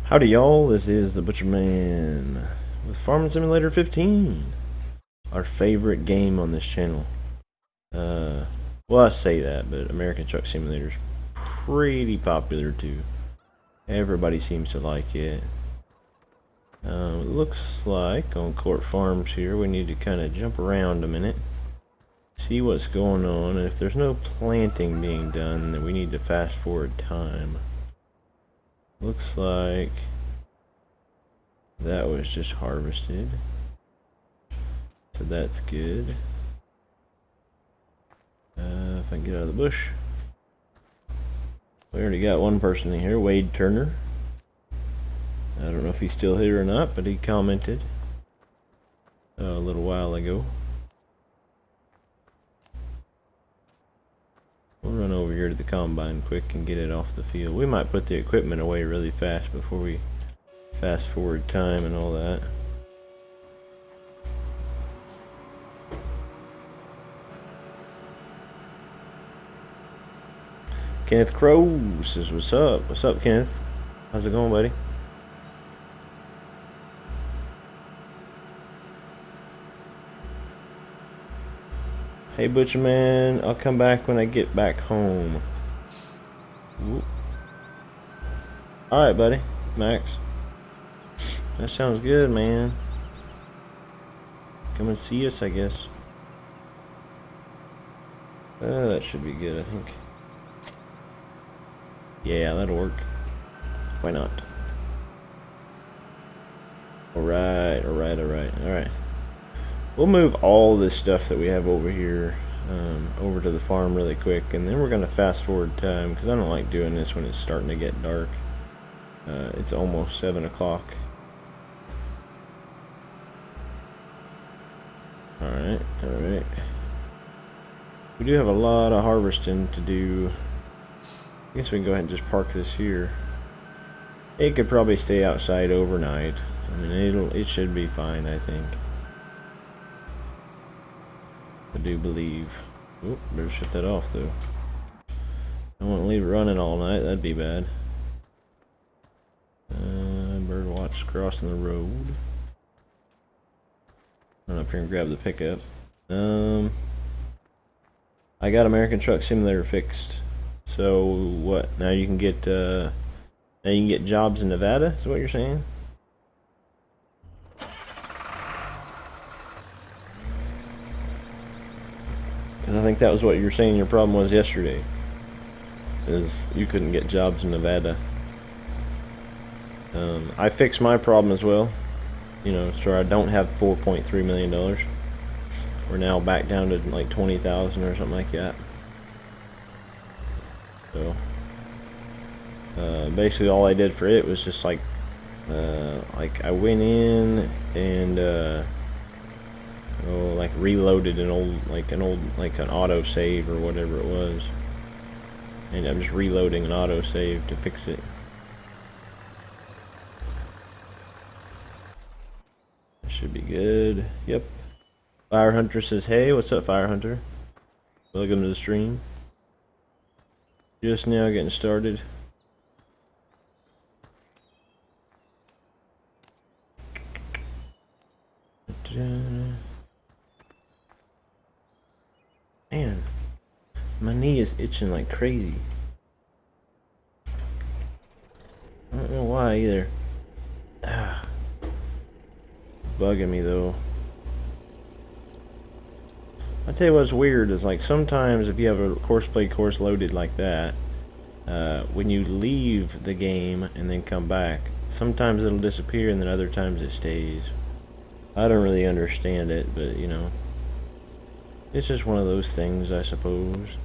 Howdy y'all, this is the Butcher Man with Farming Simulator 15, our favorite game on this channel. Well, I say that, but American Truck Simulator is pretty popular too. Everybody seems to like it. It looks like on Court Farms here we need to kind of jump around a minute, see what's going on, and if there's no planting being done, then we need to fast forward time. Looks like that was just harvested, so that's good. If I can get out of the bush. We already got one person in here, Wade Turner. I don't know if he's still here or not, but he commented a little while ago. We'll run over here to the combine quick and get it off the field. We might put the equipment away really fast before we fast forward time and all that. Kenneth Crow says, "What's up? What's up, Kenneth? How's it going, buddy?" Hey, Butcher Man, I'll come back when I get back home. Alright, buddy. Max. That sounds good, man. Come and see us, I guess. That should be good, I think. Yeah, that'll work. Why not? Alright, alright, alright, alright. We'll move all this stuff that we have over here over to the farm really quick, and then we're going to fast forward time, because I don't like doing this when it's starting to get dark. It's almost 7 o'clock. Alright, alright. We do have a lot of harvesting to do. I guess we can go ahead and just park this here. It could probably stay outside overnight. I mean, it should be fine, I think. I do believe. Oop, better shut that off though. I don't want to leave it running all night, that'd be bad. Bird watch crossing the road. Run up here and grab the pickup. I got American Truck Simulator fixed. So what? Now you can get jobs in Nevada, is what you're saying? Because I think that was what you were saying your problem was yesterday. Is you couldn't get jobs in Nevada. I fixed my problem as well. You know, so I don't have $4.3 million. We're now back down to like 20,000 or something like that. So basically all I did for it was just like I went in and like reloaded an auto save or whatever it was, and I'm just reloading an auto save to fix it. That should be good. Yep. Fire Hunter says, "Hey, what's up, Fire Hunter? Welcome to the stream. Just now getting started." Man, my knee is itching like crazy. I don't know why either. Bugging me though. I tell you what's weird is, like, sometimes if you have a course loaded like that, when you leave the game and then come back, sometimes it'll disappear and then other times it stays. I don't really understand it, but you know, it's just one of those things, I suppose.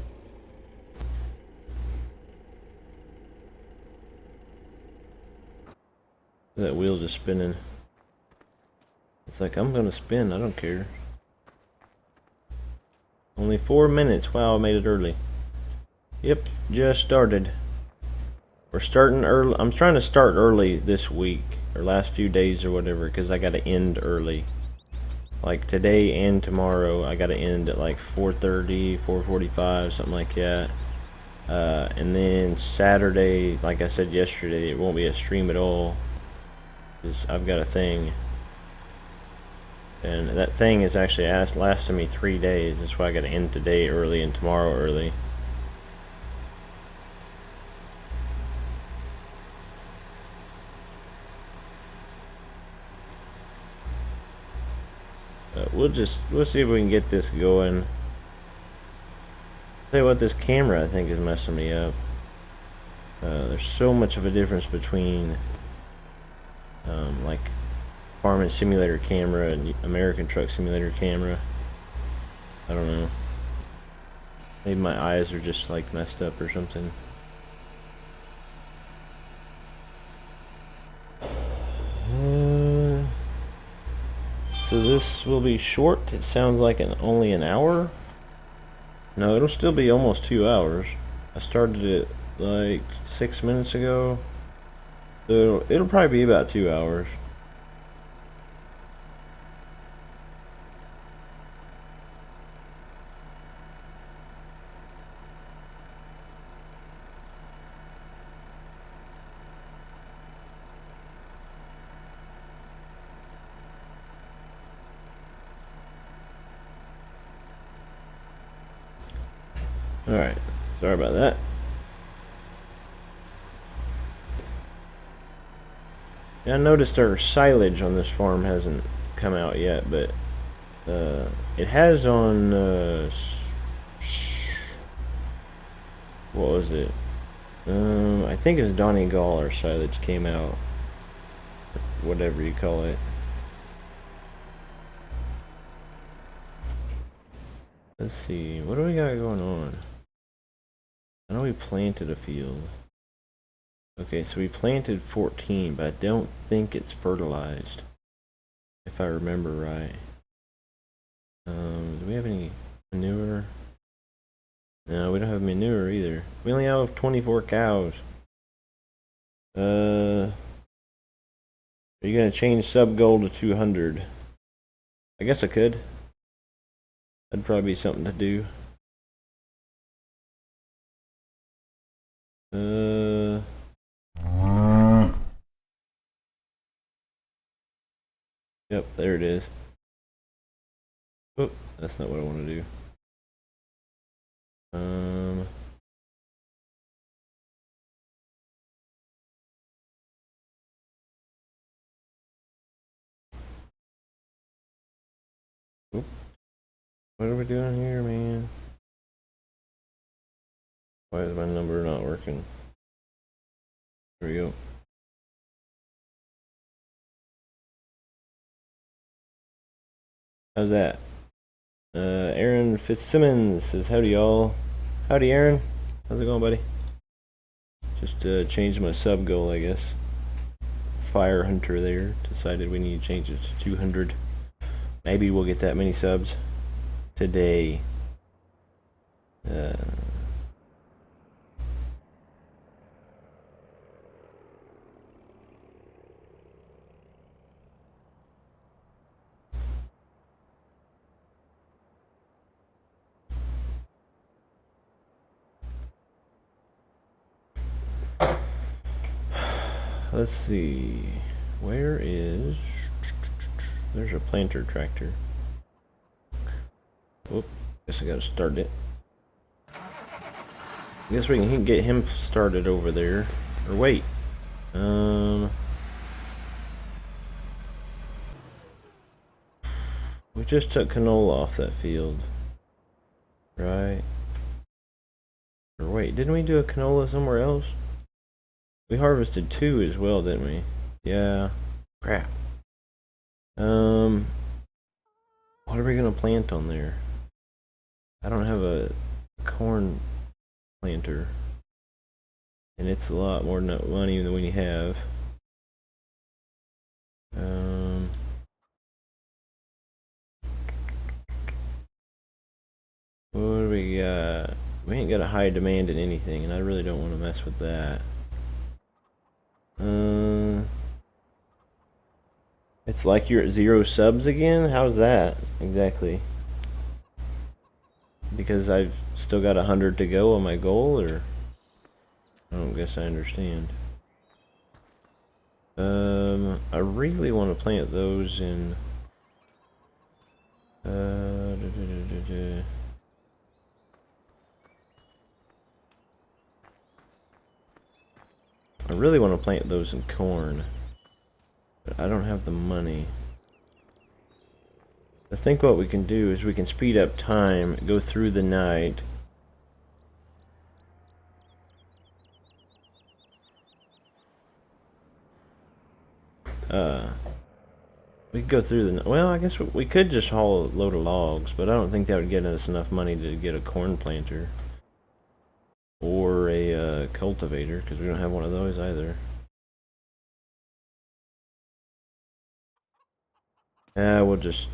That wheel's just spinning. It's like, I'm gonna spin, I don't care. Only 4 minutes. Wow, I made it early. Yep, just started. We're starting early. I'm trying to start early this week, or last few days or whatever, because I gotta end early. Like today and tomorrow, I gotta end at like 4:30, 4:45, something like that. And then Saturday, like I said yesterday, it won't be a stream at all. is I've got a thing. And that thing is actually lasting me 3 days. That's why I got to end today early and tomorrow early. We'll see if we can get this going. Tell you what, this camera I think is messing me up. There's so much of a difference between like Farming Simulator camera and American Truck Simulator camera. I don't know. Maybe my eyes are just like messed up or something. So this will be short. It sounds like only an hour. No, it'll still be almost 2 hours. I started it like 6 minutes ago. So it'll probably be about 2 hours. Alright, sorry about that. Yeah, I noticed our silage on this farm hasn't come out yet, but it has on what was it? I think it's Donegal our silage came out. Whatever you call it. Let's see, what do we got going on? I know we planted a field. Okay, so we planted 14, but I don't think it's fertilized. If I remember right. Do we have any manure? No, we don't have manure either. We only have 24 cows. Are you gonna change sub goal to 200? I guess I could. That'd probably be something to do. Yep, there it is. Oh, that's not what I want to do. Oop. What are we doing here, man? Why is my number not working? There we go. How's that? Aaron Fitzsimmons says, howdy y'all. Howdy Aaron. How's it going, buddy? Just changed my sub goal, I guess. Fire Hunter there decided we need to change it to 200. Maybe we'll get that many subs today. Let's see, where is, there's a planter tractor. Whoop, guess I gotta start it. I guess we can get him started over there, or wait. We just took canola off that field, right? Or wait, didn't we do a canola somewhere else? We harvested 2 as well, didn't we? Yeah. Crap. What are we gonna plant on there? I don't have a corn planter, and it's a lot more money than we have. What do we got? We ain't got a high demand in anything, and I really don't want to mess with that. It's like you're at 0 subs again? How's that exactly? Because I've still got 100 to go on my goal, or? I don't guess I understand. I really want to plant those in. I really want to plant those in corn, but I don't have the money. I think what we can do is we can speed up time, go through the night. We could go through the... Well, I guess we could just haul a load of logs, but I don't think that would get us enough money to get a corn planter. Or a cultivator, because we don't have one of those either. We'll just...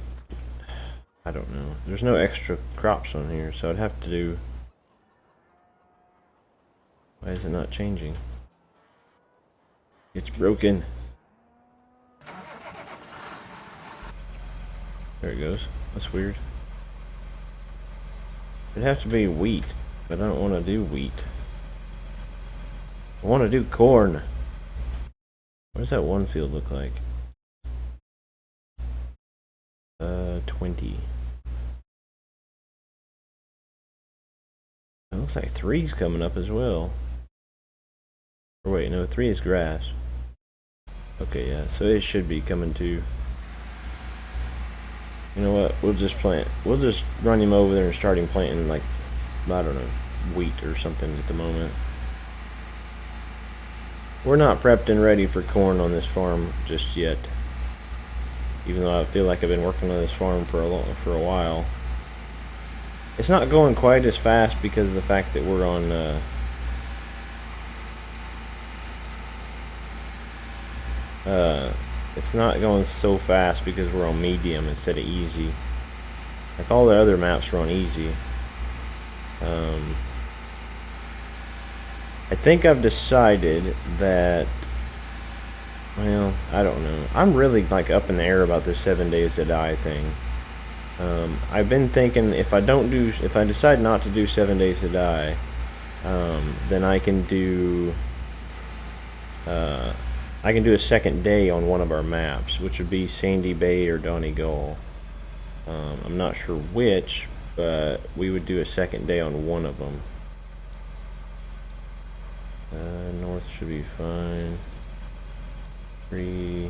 I don't know. There's no extra crops on here, so I'd have to do... Why is it not changing? It's broken. There it goes. That's weird. It'd have to be wheat, but I don't want to do wheat. I want to do corn. What does that one field look like? 20. It looks like 3's coming up as well. Or wait, no, 3 is grass. Okay, yeah, so it should be coming too. You know what? We'll just plant. We'll just run him over there and start him planting, like, I don't know, wheat or something at the moment. We're not prepped and ready for corn on this farm just yet. Even though I feel like I've been working on this farm for a while. It's not going quite as fast because of the fact that we're on it's not going so fast because we're on medium instead of easy. Like all the other maps were on easy. I think I've decided that, well, I don't know. I'm really like up in the air about this 7 days to die thing. I've been thinking if I decide not to do 7 days to die, then I can do a second day on one of our maps, which would be Sandy Bay or Donegal. I'm not sure which, but we would do a second day on one of them. North should be fine. 3.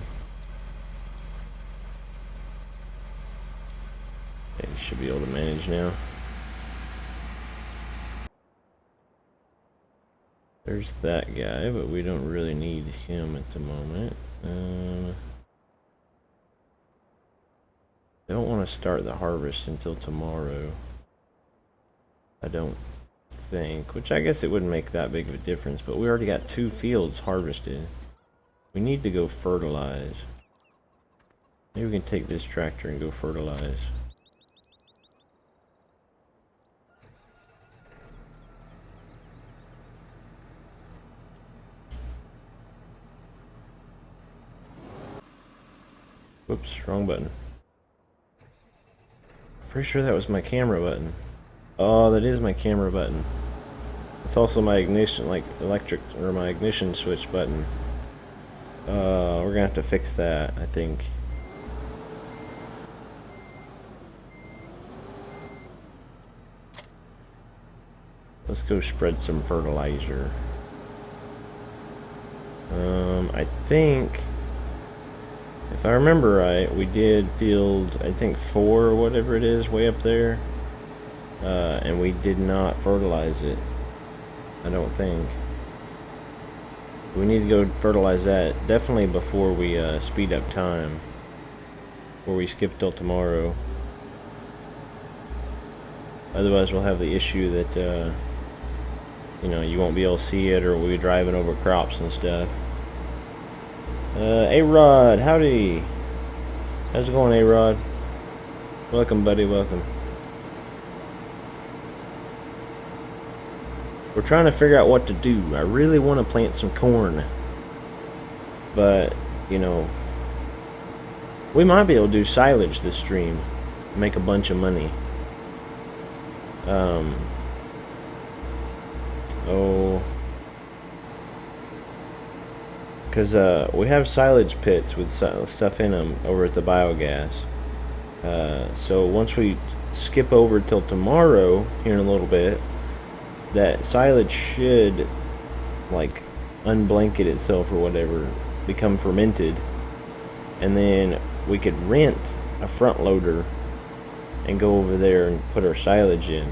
Yeah, you should be able to manage now. There's that guy, but we don't really need him at the moment. I don't want to start the harvest until tomorrow. I don't think, which I guess it wouldn't make that big of a difference, but we already got 2 fields harvested. We need to go fertilize. Maybe we can take this tractor and go fertilize. Whoops, wrong button. Pretty sure that was my camera button. Oh, that is my camera button. It's also my ignition, like electric, or my ignition switch button. We're gonna have to fix that, I think. Let's go spread some fertilizer. I think, if I remember right, we did field, I think 4 or whatever it is, way up there. And we did not fertilize it. I don't think. We need to go fertilize that definitely before we speed up time. Before we skip till tomorrow. Otherwise we'll have the issue that you know, you won't be able to see it, or we'll be driving over crops and stuff. A-Rod, howdy. How's it going, A-Rod? Welcome, buddy, welcome. We're trying to figure out what to do. I really want to plant some corn. But, you know, we might be able to do silage this stream. Make a bunch of money. because we have silage pits with stuff in them over at the biogas. So once we skip over till tomorrow, here in a little bit, that silage should like unblanket itself or whatever, become fermented, and then we could rent a front loader and go over there and put our silage in,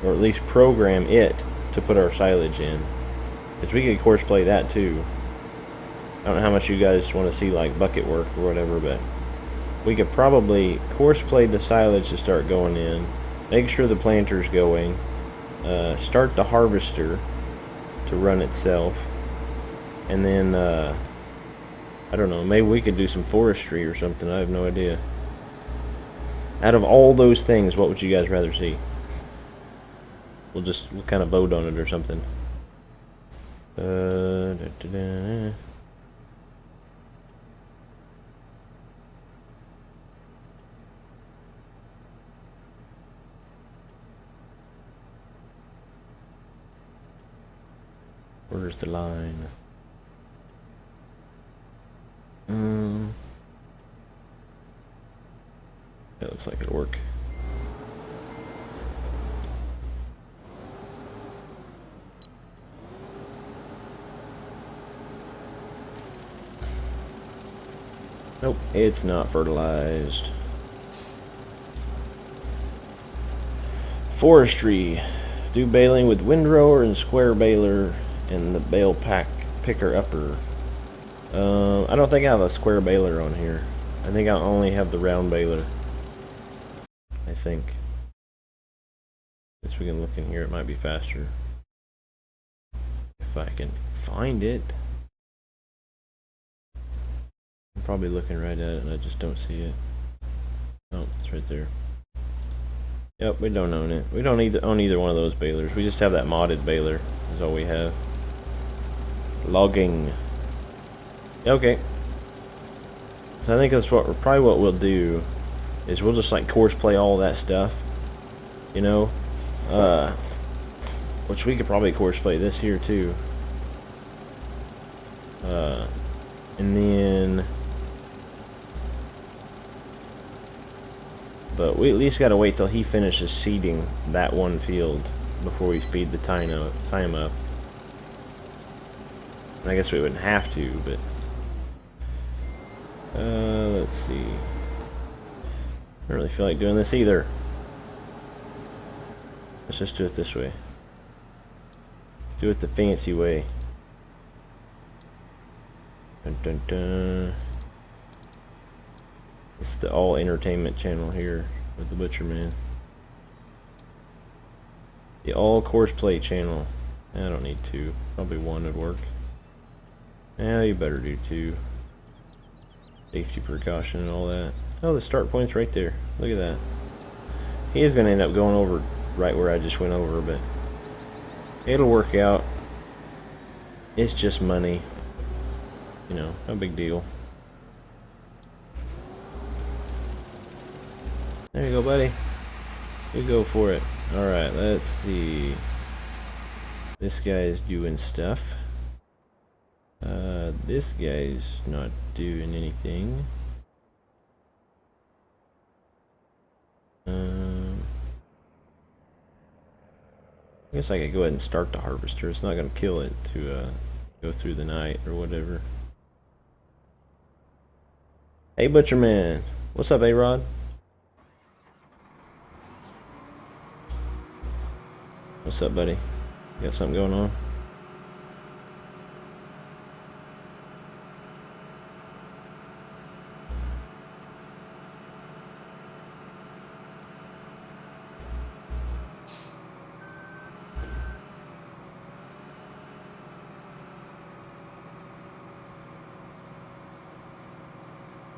or at least program it to put our silage in, because we could course play that too. I don't know how much you guys want to see like bucket work or whatever, but we could probably course play the silage to start going in, make sure the planter's going, start the harvester to run itself, and then I don't know, maybe we could do some forestry or something. I have no idea. Out of all those things, what would you guys rather see? We'll kind of vote on it or something. Where's the line? That looks like it'll work. Nope, it's not fertilized. Forestry. Do baling with windrower and square baler and the bale picker upper. I don't think I have a square baler on here. I think I only have the round baler. I think. Guess we can look in here, it might be faster. If I can find it. I'm probably looking right at it and I just don't see it. Oh, it's right there. Yep, we don't own it. We don't own either one of those balers. We just have that modded baler, is all we have. Logging. Okay. So I think that's probably what we'll do, is we'll just like course play all that stuff, you know, which we could probably course play this here too, and then, but we at least got to wait till he finishes seeding that one field before we speed the time up. And I guess we wouldn't have to, but let's see. I don't really feel like doing this either. Let's just do it this way. Do it the fancy way. Dun, dun, dun. It's the all entertainment channel here with the Butcher Man. The all course play channel. I don't need two. Probably one would work. Yeah, you better do two. Safety precaution and all that. Oh, the start point's right there. Look at that. He is going to end up going over right where I just went over, but it'll work out. It's just money. You know, no big deal. There you go, buddy. You go for it. Alright, let's see. This guy's doing stuff. This guy's not doing anything. I guess I could go ahead and start the harvester. It's not going to kill it to go through the night or whatever. Hey, Butcher Man. What's up, A-Rod? What's up, buddy? You got something going on?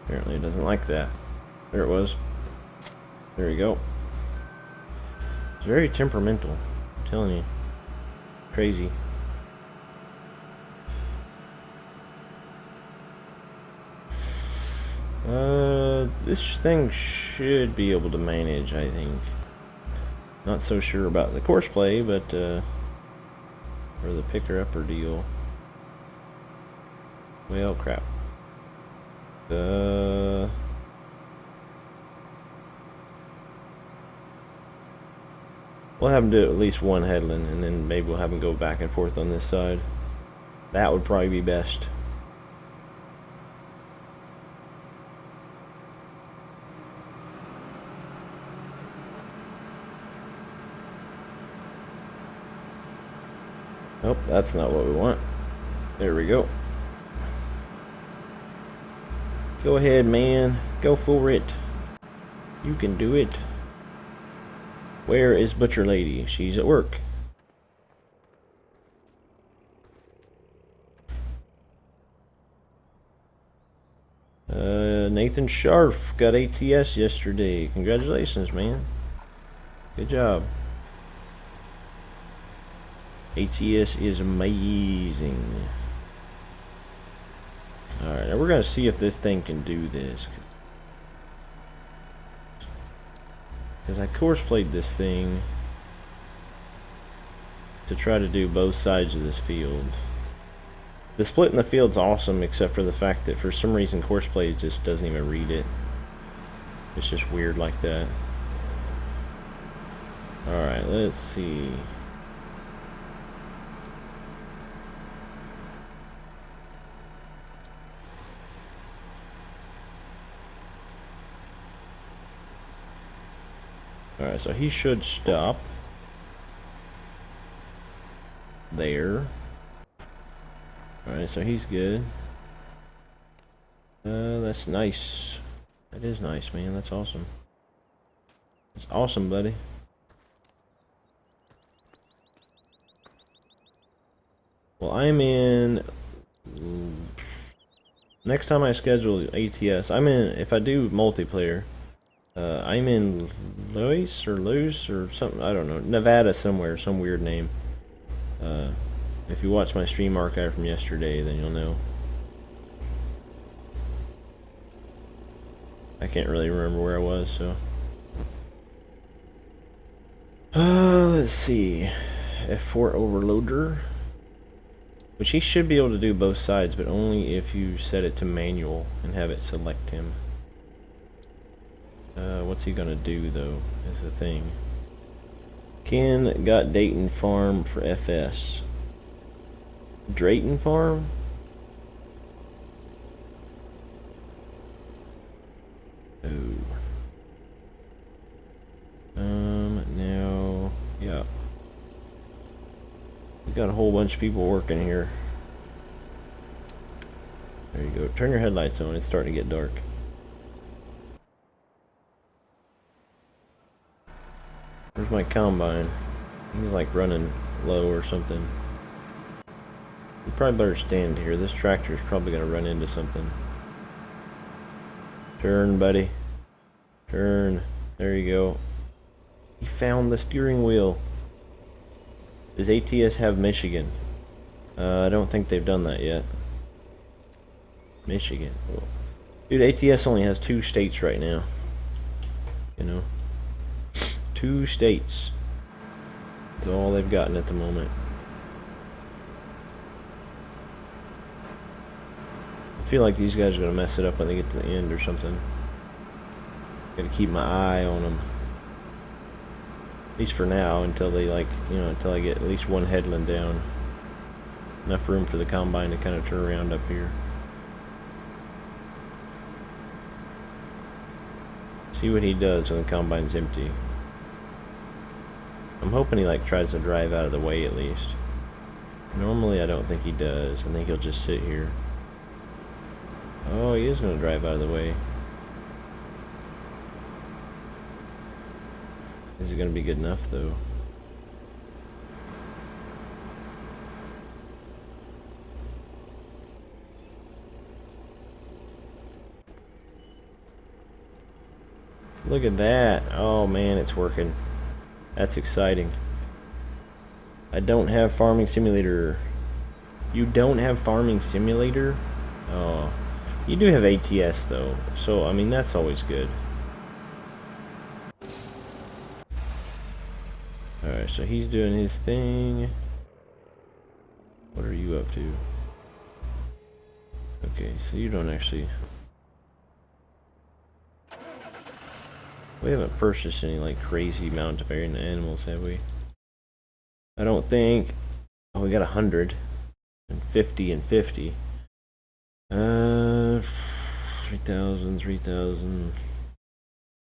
Apparently it doesn't like that. There it was. There we go. It's very temperamental. I'm telling you. Crazy. This thing should be able to manage, I think. Not so sure about the course play, but or the picker upper deal. Well, crap. We'll have him do at least one headland, and then maybe we'll have him go back and forth on this side. That would probably be best. Nope, that's not what we want. There we go. Go ahead, man. Go for it. You can do it. Where is Butcher Lady? She's at work. Nathan Sharf got ATS yesterday. Congratulations, man. Good job. ATS is amazing. Alright, now we're going to see if this thing can do this. Because I course played this thing to try to do both sides of this field. The split in the field's awesome, except for the fact that for some reason course play just doesn't even read it. It's just weird like that. Alright, let's see. Alright, so he should stop there. Alright, so he's good. That's nice. That is nice, man. That's awesome. That's awesome, buddy. Well, I'm in... Next time I schedule ATS, I'm in... If I do multiplayer, I'm in Luis or something. I don't know. Nevada somewhere. Some weird name. If you watch my stream archive from yesterday, then you'll know. I can't really remember where I was, so. Let's see. F4 overloader. Which he should be able to do both sides, but only if you set it to manual and have it select him. What's he gonna do, though, is the thing. Ken got Dayton Farm for FS. Drayton Farm? Oh. Now, yeah. We got a whole bunch of people working here. There you go. Turn your headlights on. It's starting to get dark. Where's my combine? He's like running low or something. You probably better stand here. This tractor is probably going to run into something. Turn, buddy. Turn. There you go. He found the steering wheel. Does ATS have Michigan? I don't think they've done that yet. Michigan. Oh. Dude, ATS only has 2 states right now. You know? 2 states. That's all they've gotten at the moment. I feel like these guys are going to mess it up when they get to the end or something. Gotta keep my eye on them. At least for now, until they until I get at least one headland down. Enough room for the combine to kind of turn around up here. See what he does when the combine's empty. I'm hoping he tries to drive out of the way at least. Normally I don't think he does. I think he'll just sit here. Oh, he is going to drive out of the way. Is it going to be good enough though? Look at that. Oh man, it's working. That's exciting. I don't have Farming Simulator. You don't have Farming Simulator? Oh. You do have ATS though. So, I mean, that's always good. Alright, so he's doing his thing. What are you up to? Okay, so you don't actually... We haven't purchased any like crazy amount of animals, have we? I don't think. Oh, we got 100 and 50 and 50. 3,000, 3,000.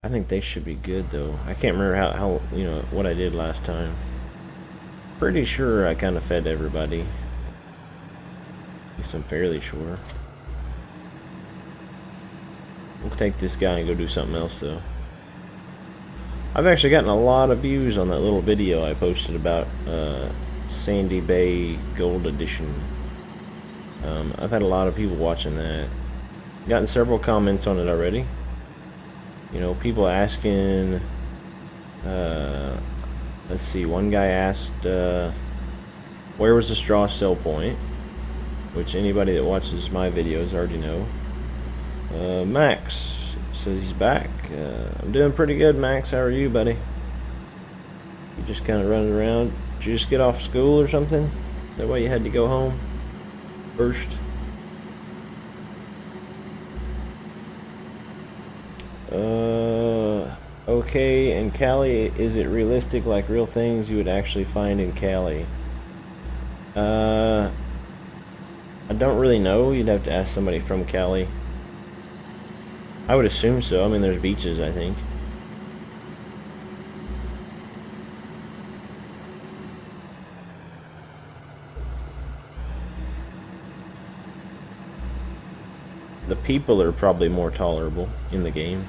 I think they should be good though. I can't remember how you know what I did last time. Pretty sure I kind of fed everybody. At least I'm fairly sure. We'll take this guy and go do something else though. I've actually gotten a lot of views on that little video I posted about Sandy Bay Gold Edition. I've had a lot of people watching that. Gotten several comments on it already. You know, people asking, let's see, one guy asked, where was the straw sell point? Which anybody that watches my videos already know. Max says he's back. I'm doing pretty good, Max. How are you, buddy? You just kind of running around. Did you just get off school or something? That way you had to go home first? Okay, and Cali, is it realistic like real things you would actually find in Cali? I don't really know. You'd have to ask somebody from Cali. I would assume so. I mean, there's beaches, I think. The people are probably more tolerable in the game.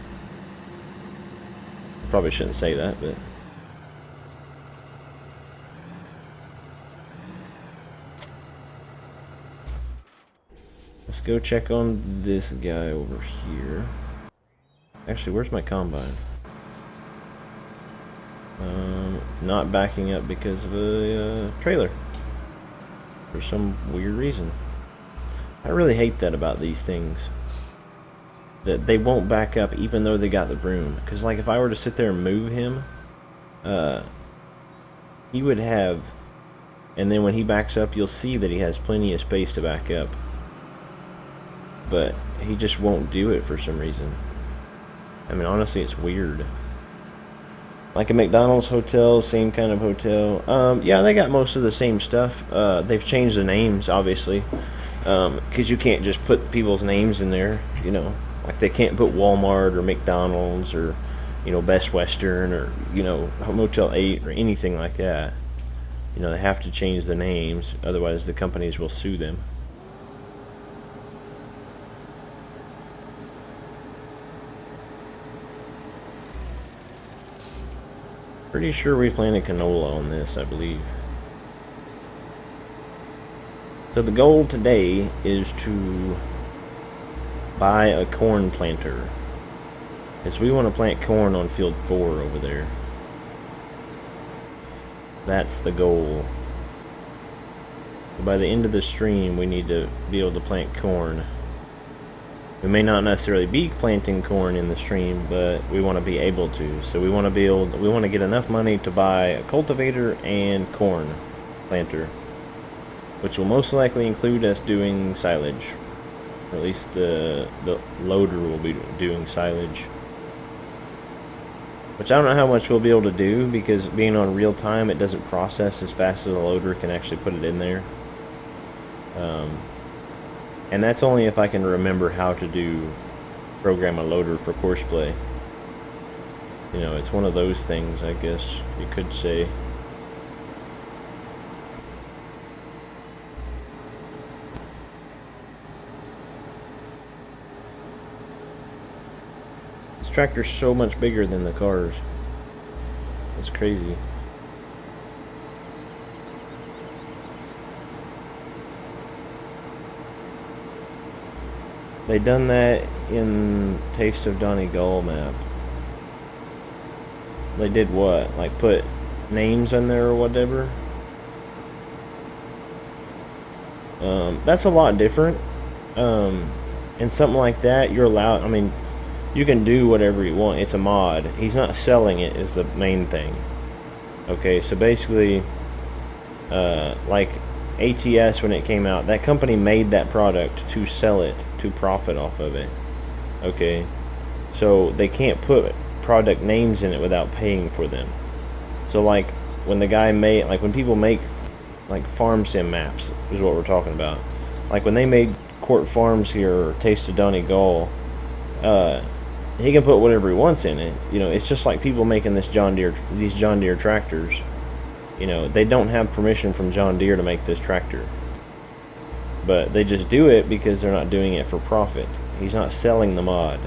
Probably shouldn't say that, but... Let's go check on this guy over here. Actually, where's my combine? Not backing up because of a trailer. For some weird reason. I really hate that about these things. That they won't back up even though they got the broom. Because like if I were to sit there and move him, he would have... And then when he backs up, you'll see that he has plenty of space to back up. But he just won't do it for some reason. I mean, honestly, it's weird. Like a McDonald's hotel, same kind of hotel. Yeah, they got most of the same stuff. They've changed the names, obviously. Because you can't just put people's names in there, you know. Like they can't put Walmart or McDonald's or, you know, Best Western or, you know, Motel 8 or anything like that. You know, they have to change the names, otherwise the companies will sue them. Pretty sure we planted canola on this, I believe. So the goal today is to buy a corn planter. Because we want to plant corn on field 4 over there. That's the goal. By the end of the stream, we need to be able to plant corn. We may not necessarily be planting corn in the stream, but we want to be able to. So we want to get enough money to buy a cultivator and corn planter, which will most likely include us doing silage. Or at least the loader will be doing silage. Which I don't know how much we'll be able to do, because being on real time, it doesn't process as fast as the loader can actually put it in there. And that's only if I can remember how to program a loader for courseplay. You know, it's one of those things, I guess you could say. This tractor's so much bigger than the cars. It's crazy. They done that in Taste of Donegal map. They did what? Like put names in there or whatever? That's a lot different. And something like that, you're allowed, I mean, you can do whatever you want. It's a mod. He's not selling it is the main thing. Okay, so basically, like ATS, when it came out, that company made that product to sell it, to profit off of it. Okay, so they can't put product names in it without paying for them. So like when the guy made, like when people make like farm sim maps is what we're talking about. Like when they made Court Farms here or Taste of Donegal, he can put whatever he wants in it. You know, it's just like people making these John Deere tractors. You know, they don't have permission from John Deere to make this tractor, but they just do it because they're not doing it for profit. He's not selling the mod.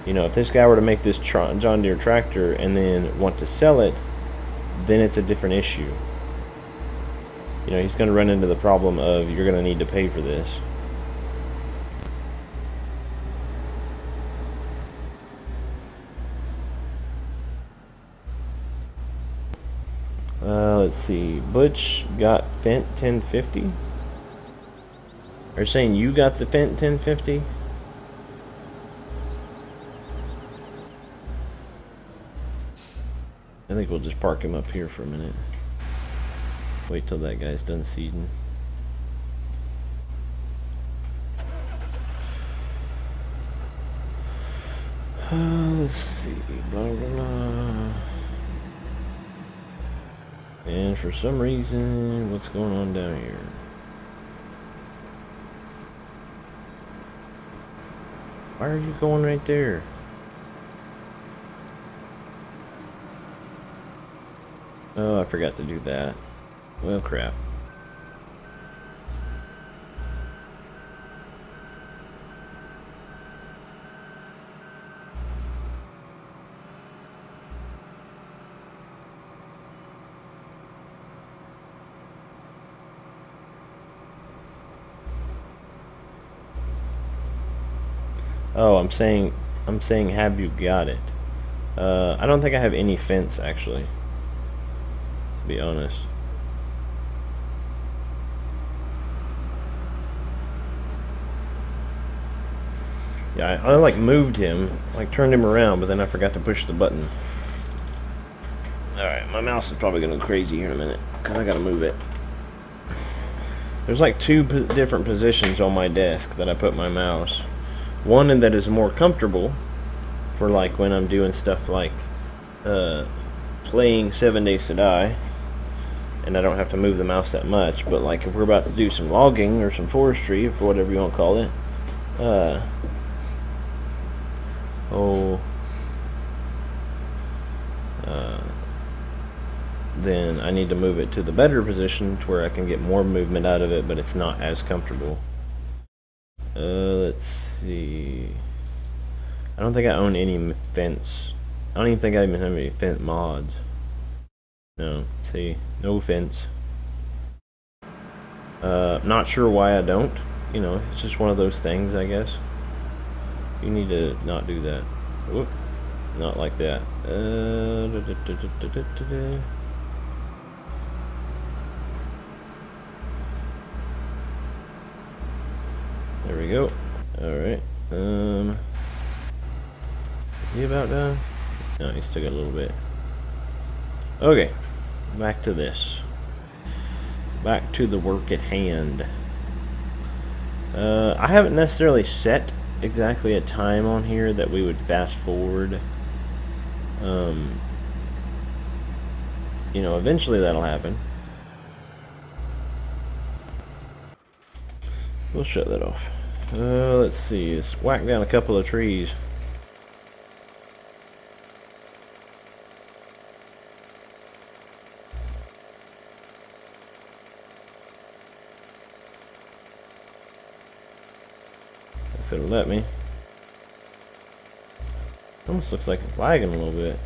You know, if this guy were to make this John Deere tractor and then want to sell it, then it's a different issue. You know, he's going to run into the problem of you're going to need to pay for this. Let's see. Butch got Fent 1050. Are you saying you got the Fent 1050? I think we'll just park him up here for a minute. Wait till that guy's done seeding. Let's see. Blah, blah, blah. And for some reason, what's going on down here? Why are you going right there? Oh, I forgot to do that. Well, crap. Oh, I'm saying have you got it? I don't think I have any fence actually, to be honest. Yeah, I like moved him, like turned him around, but then I forgot to push the button. Alright, my mouse is probably gonna go crazy here in a minute, because I gotta move it. There's like two different positions on my desk that I put my mouse. One that is more comfortable for like when I'm doing stuff like playing 7 Days to Die, and I don't have to move the mouse that much. But like if we're about to do some logging or some forestry, or whatever you want to call it, then I need to move it to the better position to where I can get more movement out of it, but it's not as comfortable. Let's see. I don't think I own any fence. I don't even think I even have any fence mods. No, see, no fence. Not sure why I don't. You know, it's just one of those things, I guess. You need to not do that. Whoop. Not like that. There we go. Alright. Is he about done? No, he's still got a little bit. Okay. Back to this. Back to the work at hand. I haven't necessarily set exactly a time on here that we would fast forward. You know, eventually that'll happen. We'll shut that off. Let's see. Let's whack down a couple of trees. If it'll let me. Almost looks like it's lagging a little bit.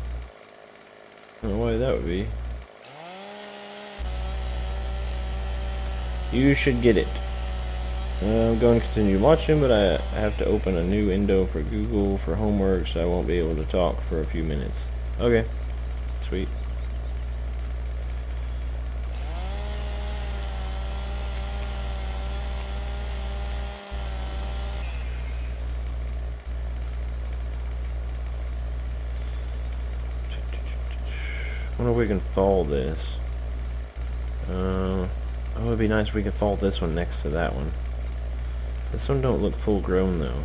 I don't know why that would be. You should get it. I'm going to continue watching, but I have to open a new window for Google for homework, so I won't be able to talk for a few minutes. Okay. Sweet. I wonder if we can fall this. Oh, it'd be nice if we could fault this one next to that one. This one don't look full grown though,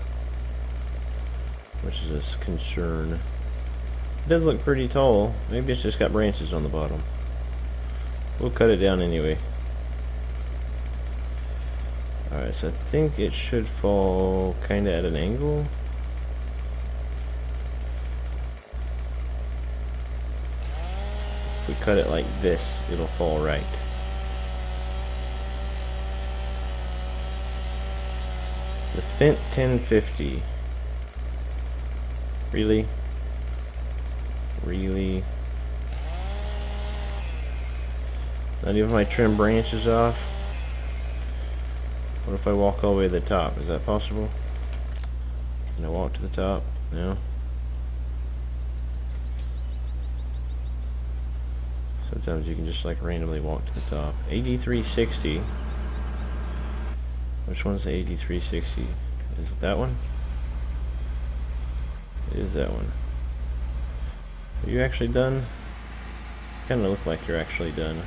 which is a concern. It does look pretty tall. Maybe it's just got branches on the bottom. We'll cut it down anyway. Alright, so I think it should fall kinda at an angle. If we cut it like this, it'll fall right. The Fent 1050. Really? Really? Not even my trim branches off? What if I walk all the way to the top? Is that possible? Can I walk to the top? No? Sometimes you can just like randomly walk to the top. 8360. Which one's the 8360? Is it that one? It is that one. Are you actually done? Kinda look like you're actually done.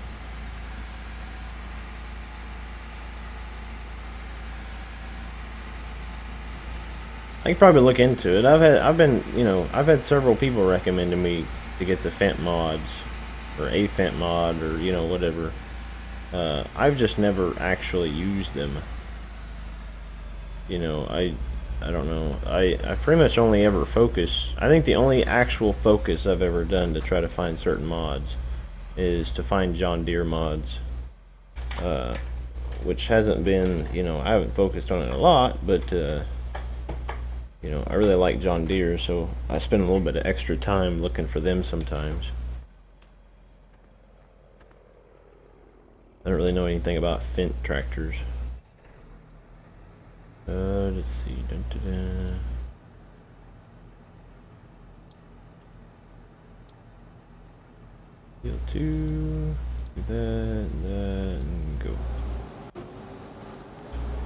I could probably look into it. I've had several people recommending me to get the Fent mods or a Fent mod or whatever. I've just never actually used them. I don't know. I pretty much only ever focus. I think the only actual focus I've ever done to try to find certain mods is to find John Deere mods, which hasn't been, I haven't focused on it a lot, but I really like John Deere, so I spend a little bit of extra time looking for them sometimes. I don't really know anything about Fent tractors. Let's see. Dun, dun, dun. Deal 2. Do that, and go.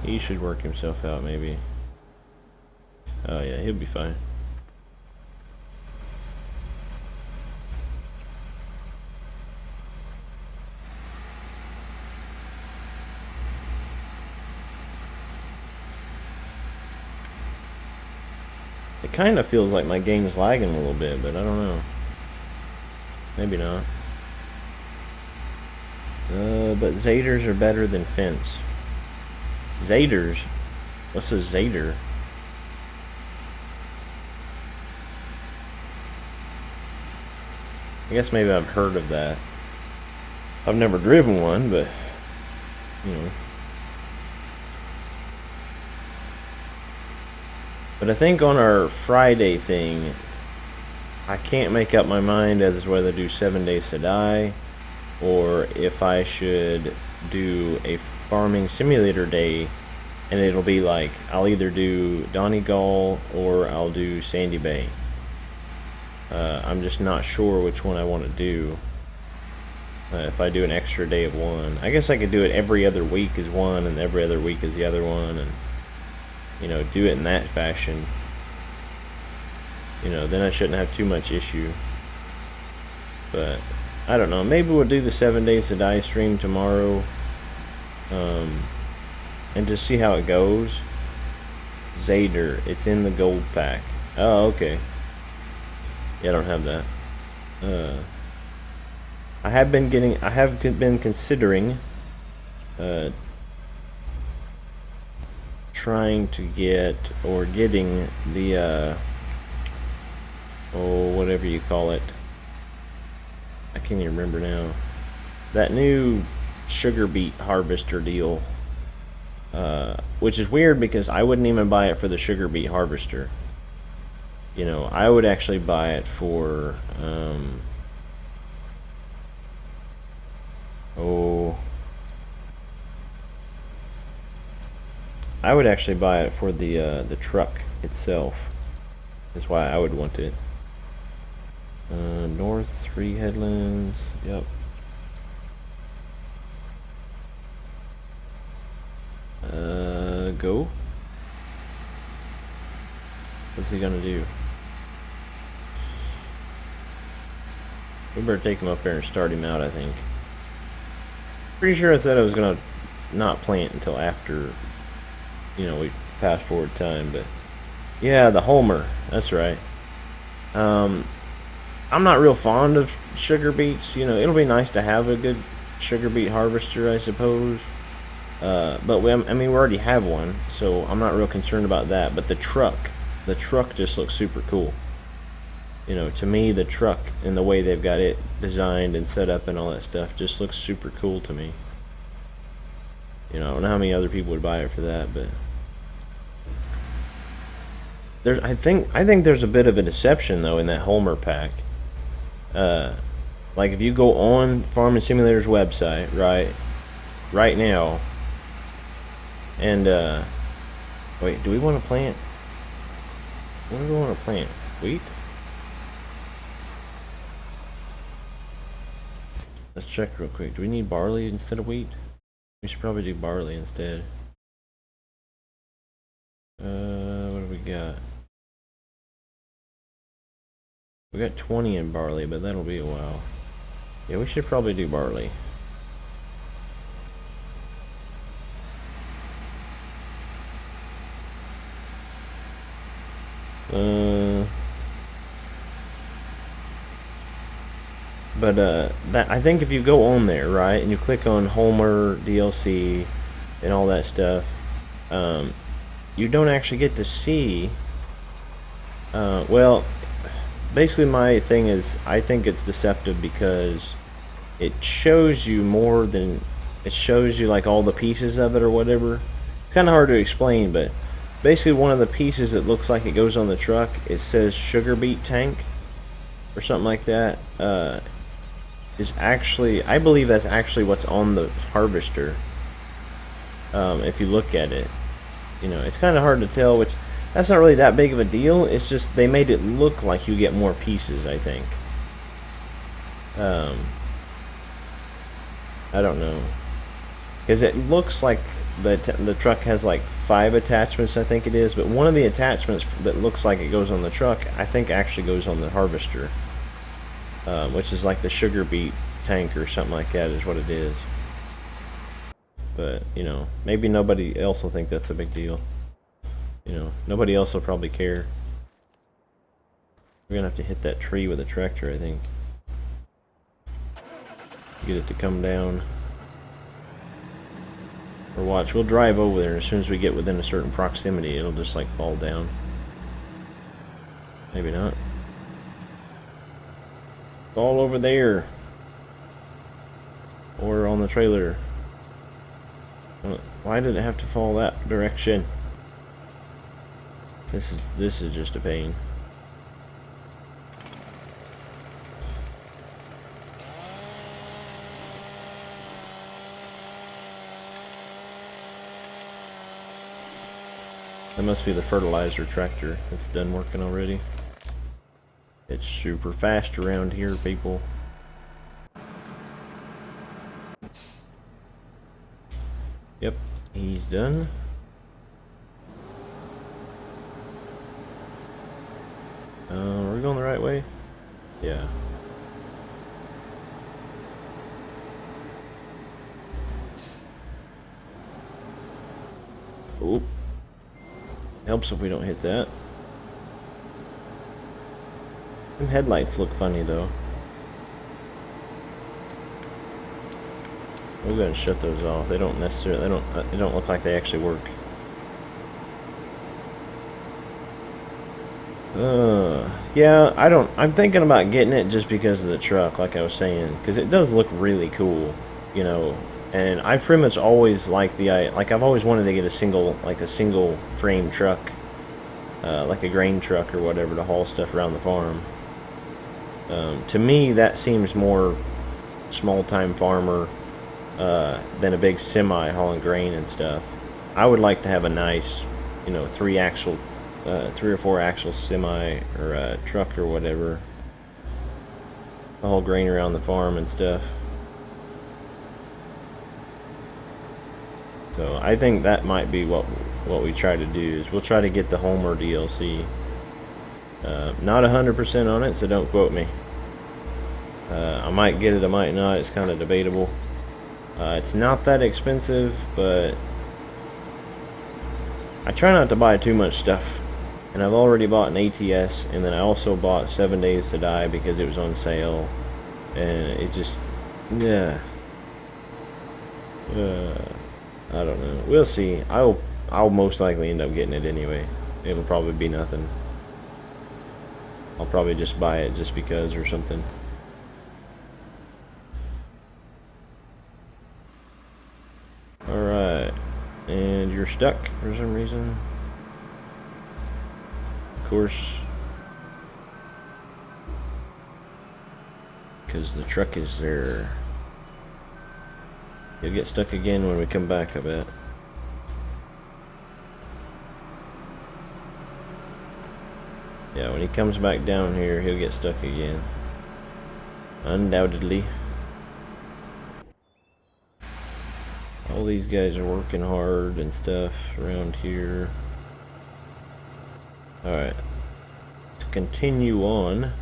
He should work himself out, maybe. Oh yeah, he'll be fine. It kind of feels like my game's lagging a little bit, but I don't know. Maybe not. But Zaders are better than Fents. Zaders? What's a Zader? I guess maybe I've heard of that. I've never driven one, but But I think on our Friday thing, I can't make up my mind as to whether to do 7 Days to Die or if I should do a farming simulator day, and it'll be like I'll either do Donegal or I'll do Sandy Bay. I'm just not sure which one I want to do. If I do an extra day of one, I guess I could do it every other week as one and every other week as the other one, and do it in that fashion. Then I shouldn't have too much issue. But I don't know, maybe we'll do the 7 Days to Die stream tomorrow, and just see how it goes. Zader, it's in the gold pack. Oh, okay. Yeah, I don't have that. I have been considering trying to get, or getting the whatever you call it. I can't even remember now. That new sugar beet harvester deal, which is weird because I wouldn't even buy it for the sugar beet harvester. I would actually buy it for I would actually buy it for the truck itself. That's why I would want it. North 3 headlands. Yep. Go. What's he gonna do? We better take him up there and start him out, I think. Pretty sure I said I was gonna not plant until after, you know, we fast forward time. But yeah, the Homer, that's right. I'm not real fond of sugar beets. You know, it'll be nice to have a good sugar beet harvester, I suppose. But I mean, we already have one, so I'm not real concerned about that. But the truck just looks super cool. You know, to me, the truck and the way they've got it designed and set up and all that stuff just looks super cool to me. You know, I don't know how many other people would buy it for that, but I think there's a bit of a deception though in that Homer pack. Like if you go on Farming Simulator's website right now, and wait, do we want to plant? What do we want to plant? Wheat? Let's check real quick. Do we need barley instead of wheat? We should probably do barley instead. What do we got? We got 20 in barley, but that'll be a while. Yeah, we should probably do barley. That I think if you go on there, right, and you click on Homer DLC and all that stuff, you don't actually get to see. Well, basically my thing is I think it's deceptive because it shows you more than it shows you, like all the pieces of it or whatever. It's kind of hard to explain, but basically one of the pieces that looks like it goes on the truck, it says sugar beet tank or something like that, is actually, I believe that's actually what's on the harvester. If you look at it, you know, it's kind of hard to tell, which that's not really that big of a deal. It's just they made it look like you get more pieces, I think. I don't know, because it looks like the truck has like 5 attachments, I think it is, but one of the attachments that looks like it goes on the truck, I think actually goes on the harvester, which is like the sugar beet tank or something like that is what it is. But, you know, maybe nobody else will think that's a big deal. You know, nobody else will probably care. We're gonna have to hit that tree with a tractor, I think. Get it to come down. Or watch, we'll drive over there, and as soon as we get within a certain proximity, it'll just like fall down. Maybe not. Fall over there. Or on the trailer. Why did it have to fall that direction? This is just a pain. That must be the fertilizer tractor that's done working already. It's super fast around here, people. Yep, he's done. Are we going the right way? Yeah. Oop. Helps if we don't hit that. Them headlights look funny though. We're gonna shut those off. They don't necessarily. They don't look like they actually work. Yeah, I'm thinking about getting it just because of the truck, like I was saying, because it does look really cool, you know. And I pretty much always like I've always wanted to get a single frame truck, like a grain truck or whatever, to haul stuff around the farm. To me, that seems more small-time farmer than a big semi hauling grain and stuff. I would like to have a nice, you know, 3 or 4 axle semi or truck or whatever, to haul grain around the farm and stuff. So I think that might be what we try to do, is we'll try to get the Homer DLC. Not 100% on it, so don't quote me. I might get it, I might not. It's kind of debatable. It's not that expensive, but I try not to buy too much stuff. And I've already bought an ATS, and then I also bought 7 Days to Die because it was on sale. And it just, yeah. I don't know. We'll see. I'll most likely end up getting it anyway. It'll probably be nothing. I'll probably just buy it just because or something. Alright. And you're stuck for some reason. Of course. Because the truck is there. He'll get stuck again when we come back, I bet. Yeah, when he comes back down here, he'll get stuck again. Undoubtedly. All these guys are working hard and stuff around here. Alright. To continue on.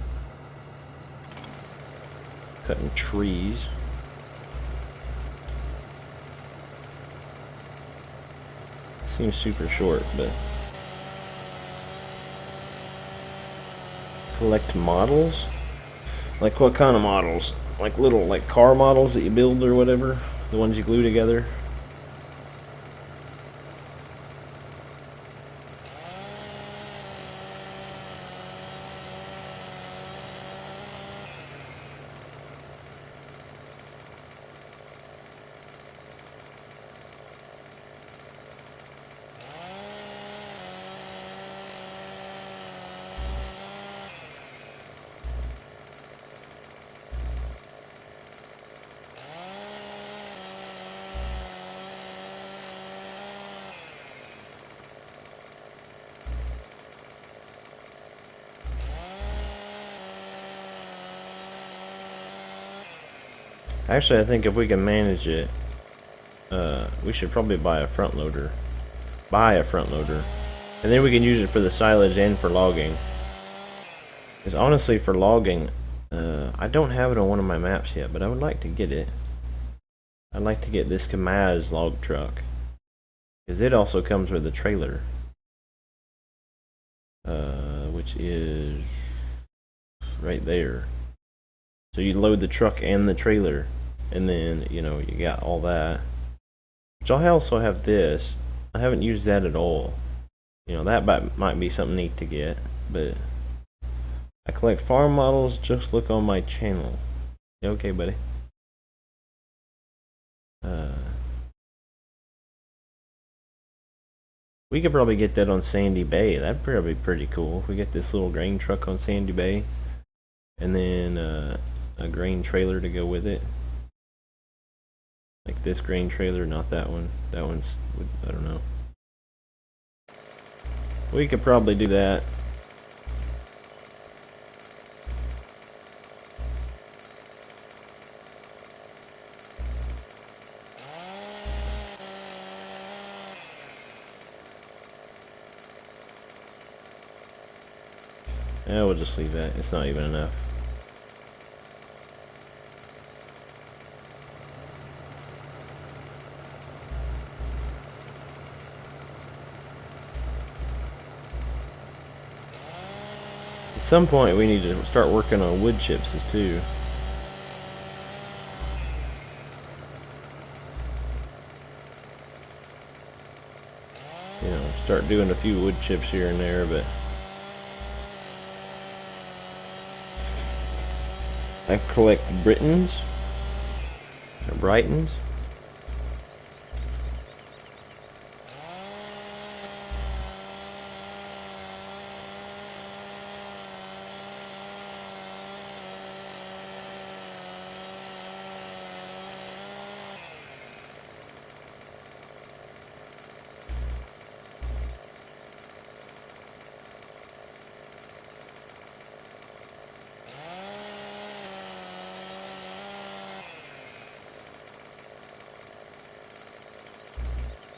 Cutting trees. Seems super short, but... Collect models? Like what kind of models? Like little like car models that you build or whatever? The ones you glue together? Actually, I think if we can manage it, we should probably buy a front loader. And then we can use it for the silage and for logging. Because honestly, for logging, I don't have it on one of my maps yet, but I would like to get it. I'd like to get this Kamaz log truck. Because it also comes with a trailer. Which is right there. So you load the truck and the trailer, and then, you know, you got all that. Which I also have this. I haven't used that at all. You know, that might be something neat to get, but I collect farm models. Just look on my channel. You okay, buddy? We could probably get that on Sandy Bay. That'd probably be pretty cool if we get this little grain truck on Sandy Bay, and then a grain trailer to go with it. Like this grain trailer, not that one. That one's, I don't know. We could probably do that. Yeah, we'll just leave that. It's not even enough. At some point we need to start working on wood chips too. You know, start doing a few wood chips here and there, but I collect Britons or Brightons.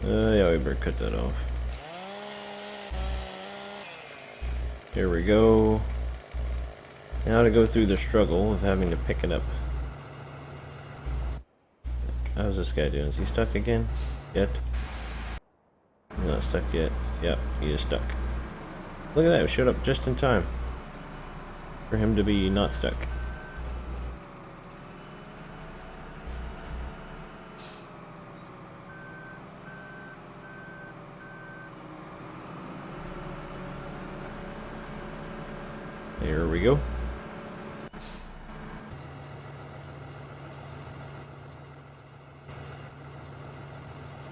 Yeah, we better cut that off. Here we go. Now to go through the struggle of having to pick it up. how's this guy doing? Is he stuck again? Yet? He's not stuck yet. Yep, he is stuck. Look at that, we showed up just in time for him to be not stuck. There we go.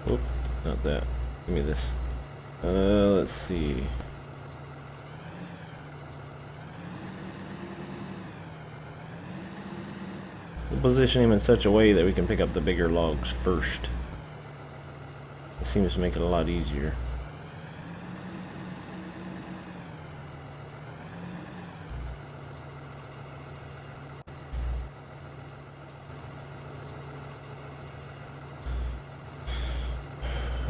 Oop, not that. Give me this. Let's see. We'll position him in such a way that we can pick up the bigger logs first. It seems to make it a lot easier.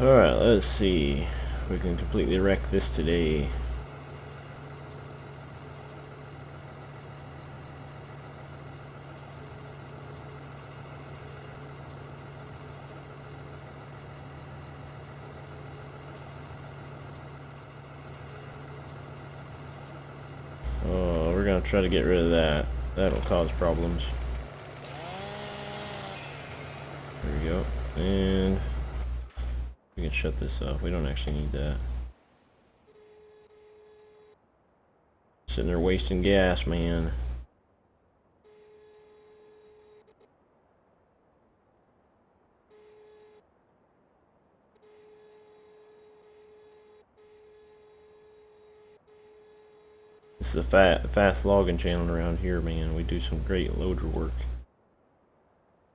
Alright, let's see. We can completely wreck this today. Oh, we're gonna try to get rid of that. That'll cause problems. There we go. And we can shut this off. We don't actually need that. Sitting there wasting gas, man. This is a fast logging channel around here, man. We do some great loader work.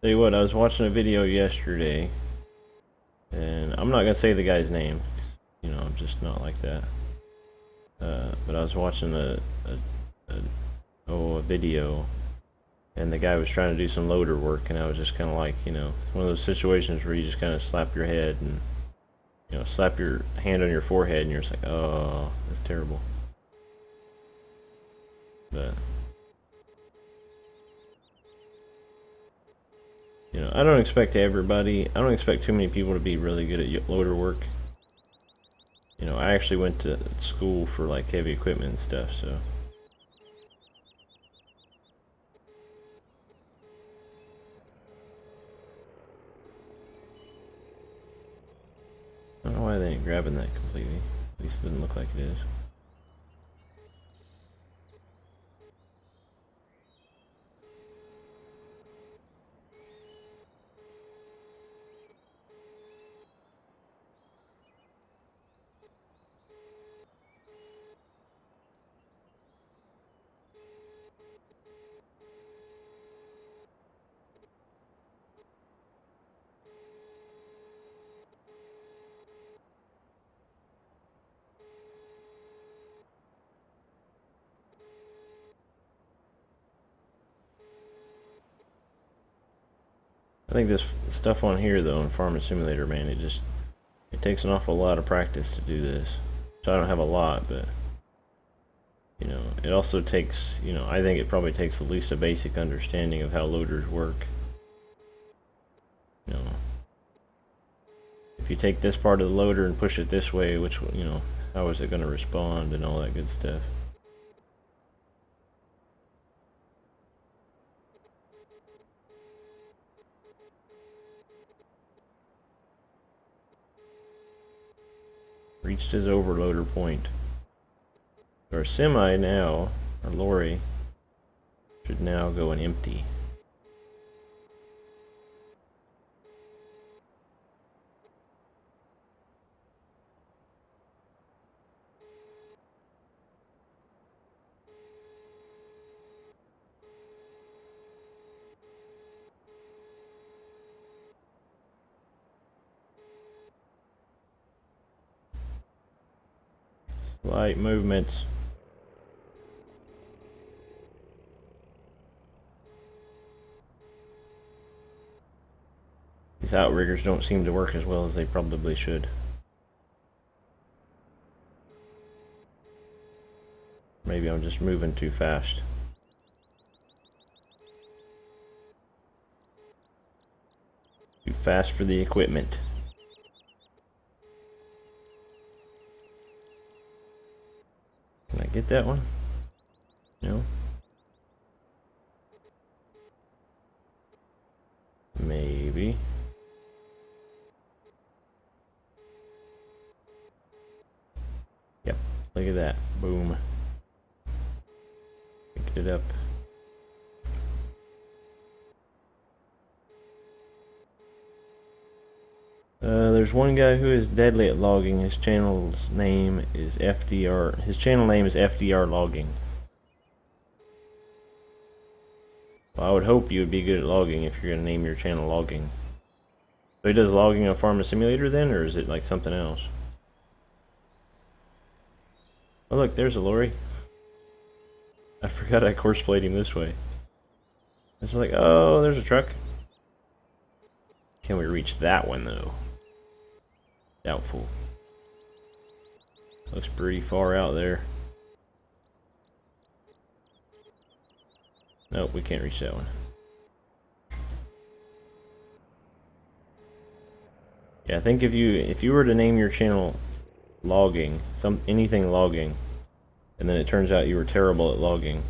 Tell you what, I was watching a video yesterday, and I'm not gonna say the guy's name, you know, I'm just not like that. But I was watching a video, and the guy was trying to do some loader work, and I was just kind of like, you know, one of those situations where you just kind of slap your head and, you know, slap your hand on your forehead, and you're just like, oh, that's terrible. But you know, I don't expect too many people to be really good at loader work. You know, I actually went to school for like heavy equipment and stuff, so. I don't know why they ain't grabbing that completely. At least it doesn't look like it is. I think this stuff on here though in Farming Simulator, man, it takes an awful lot of practice to do this. So I don't have a lot, but you know, it also takes, you know, I think it probably takes at least a basic understanding of how loaders work. You know, if you take this part of the loader and push it this way, which, you know, how is it going to respond and all that good stuff. Reached his overloader point. Our semi now, our lorry, should now go and empty. Slight movements. These outriggers don't seem to work as well as they probably should. Maybe I'm just moving too fast. fast for the equipment. Can I get that one? No. Maybe. Yep, look at that. Boom. Picked it up. There's one guy who is deadly at logging. His channel's name is FDR. His channel name is FDR Logging. Well, I would hope you would be good at logging if you're going to name your channel Logging. So he does logging on Farming Simulator then, or is it like something else? Oh look, there's a lorry. I forgot I course played him this way. It's like, oh, there's a truck. Can we reach that one though? Doubtful. Looks pretty far out there. Nope, we can't reach that one. Yeah, I think if you were to name your channel Logging, anything logging, and then it turns out you were terrible at logging,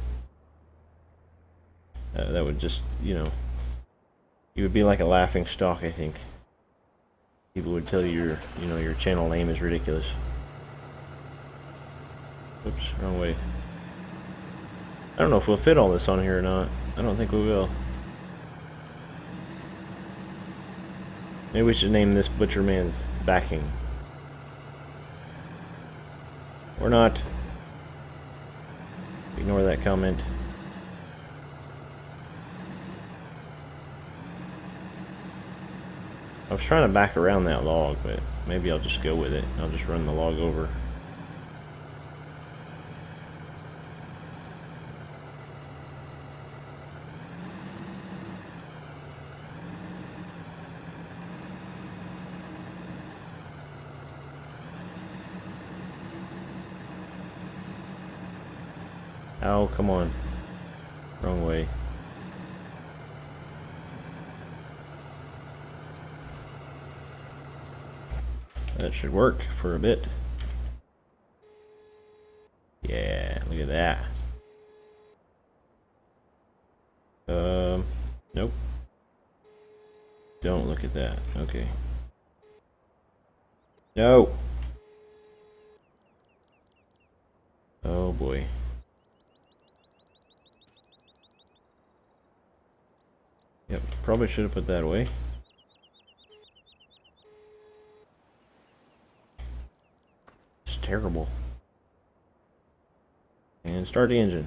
that would just, you would be like a laughing stock, I think. People would tell you your channel name is ridiculous. Oops, wrong way. I don't know if we'll fit all this on here or not. I don't think we will. Maybe we should name this Butcher Man's Backing. Or not. Ignore that comment. I was trying to back around that log, but maybe I'll just go with it. I'll just run the log over. Oh, come on. Wrong way. That should work for a bit. Yeah, look at that. Nope. Don't look at that. Okay. No. Oh boy. Yep, probably should have put that away. It's terrible. And start the engine.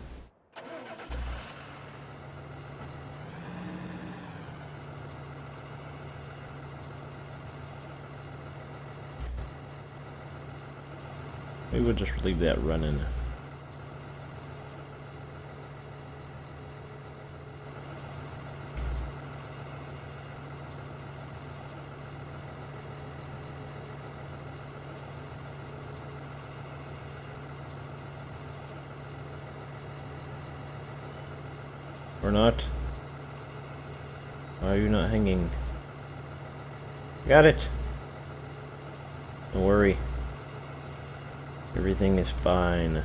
Maybe we'll just leave that running. Or not? Why are you not hanging? Got it! Don't worry. Everything is fine.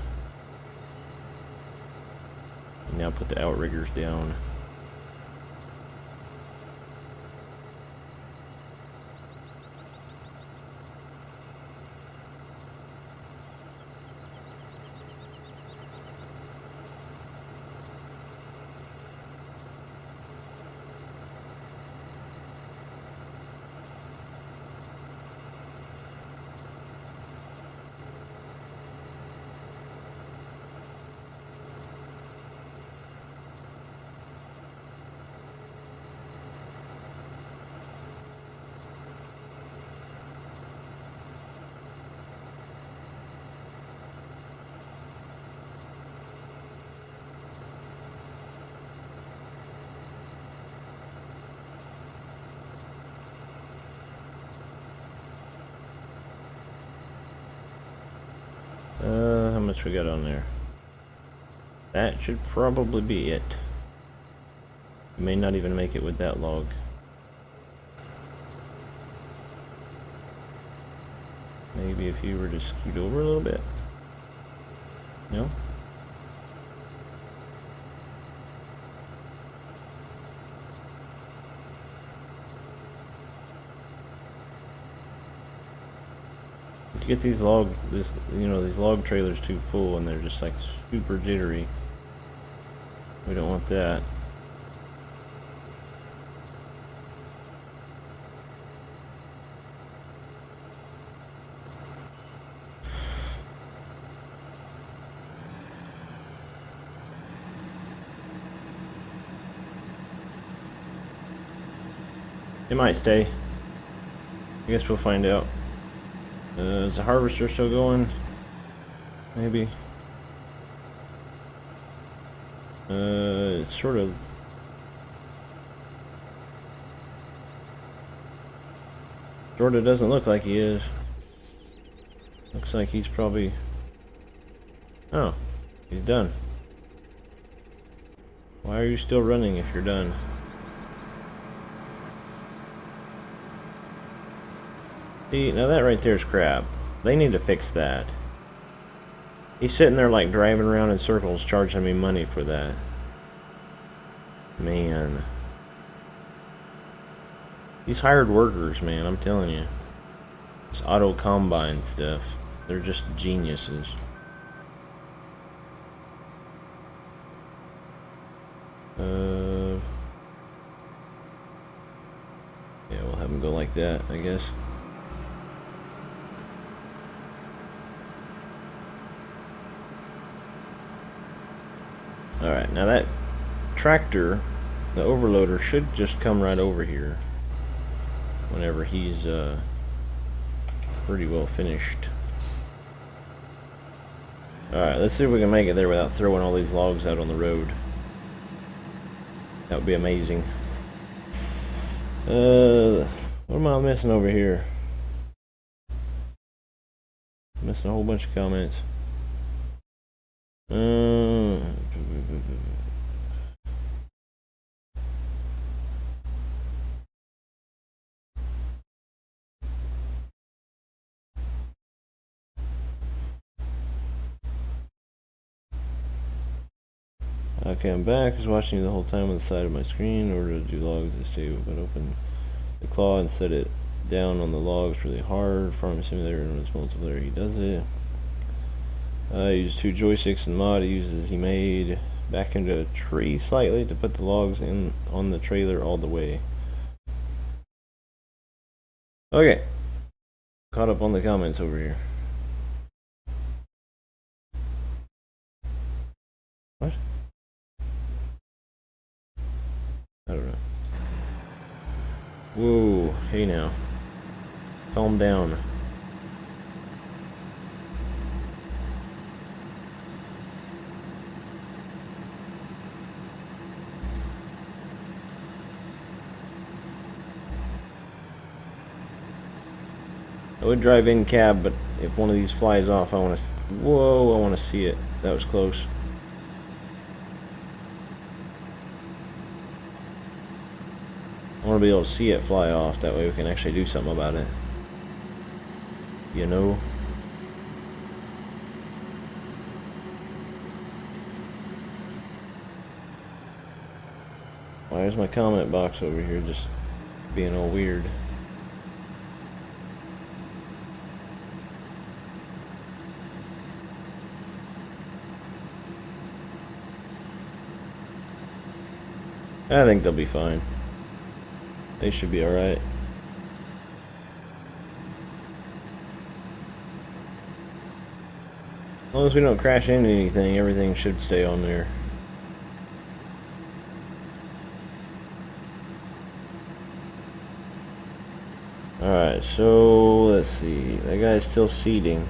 Now put the outriggers down. How much we got on there? That should probably be it. May not even make it with that log. Maybe if you were to scoot over a little bit. No? To get these log trailers too full and they're just like super jittery. We don't want that. It might stay. I guess we'll find out. Is the harvester still going? Maybe. It's sort of. Sort of doesn't look like he is. Looks like he's probably. Oh, he's done. Why are you still running if you're done? See, now that right there is crap. They need to fix that. He's sitting there like driving around in circles charging me money for that. Man. These hired workers, man, I'm telling you. This auto combine stuff. They're just geniuses. Yeah, we'll have them go like that, I guess. Alright, now that tractor, the overloader, should just come right over here whenever he's pretty well finished. Alright, let's see if we can make it there without throwing all these logs out on the road. That would be amazing. What am I missing over here? Missing a whole bunch of comments. Okay, I'm back. I was watching you the whole time on the side of my screen in order to do logs this day, but open the claw and set it down on the logs really hard. Farming simulator and its multiplayer, he does it. I used 2 joysticks and mod he made back into a tree slightly to put the logs in on the trailer all the way. Okay, caught up on the comments over here. What? I don't know. Whoa, hey now. Calm down. I would drive in cab, but if one of these flies off, I want to. Whoa! I want to see it. That was close. I want to be able to see it fly off. That way, we can actually do something about it. You know. Why is my comment box over here just being all weird? I think they'll be fine. They should be alright. As long as we don't crash into anything, everything should stay on there. Alright, so let's see. That guy's still seeding.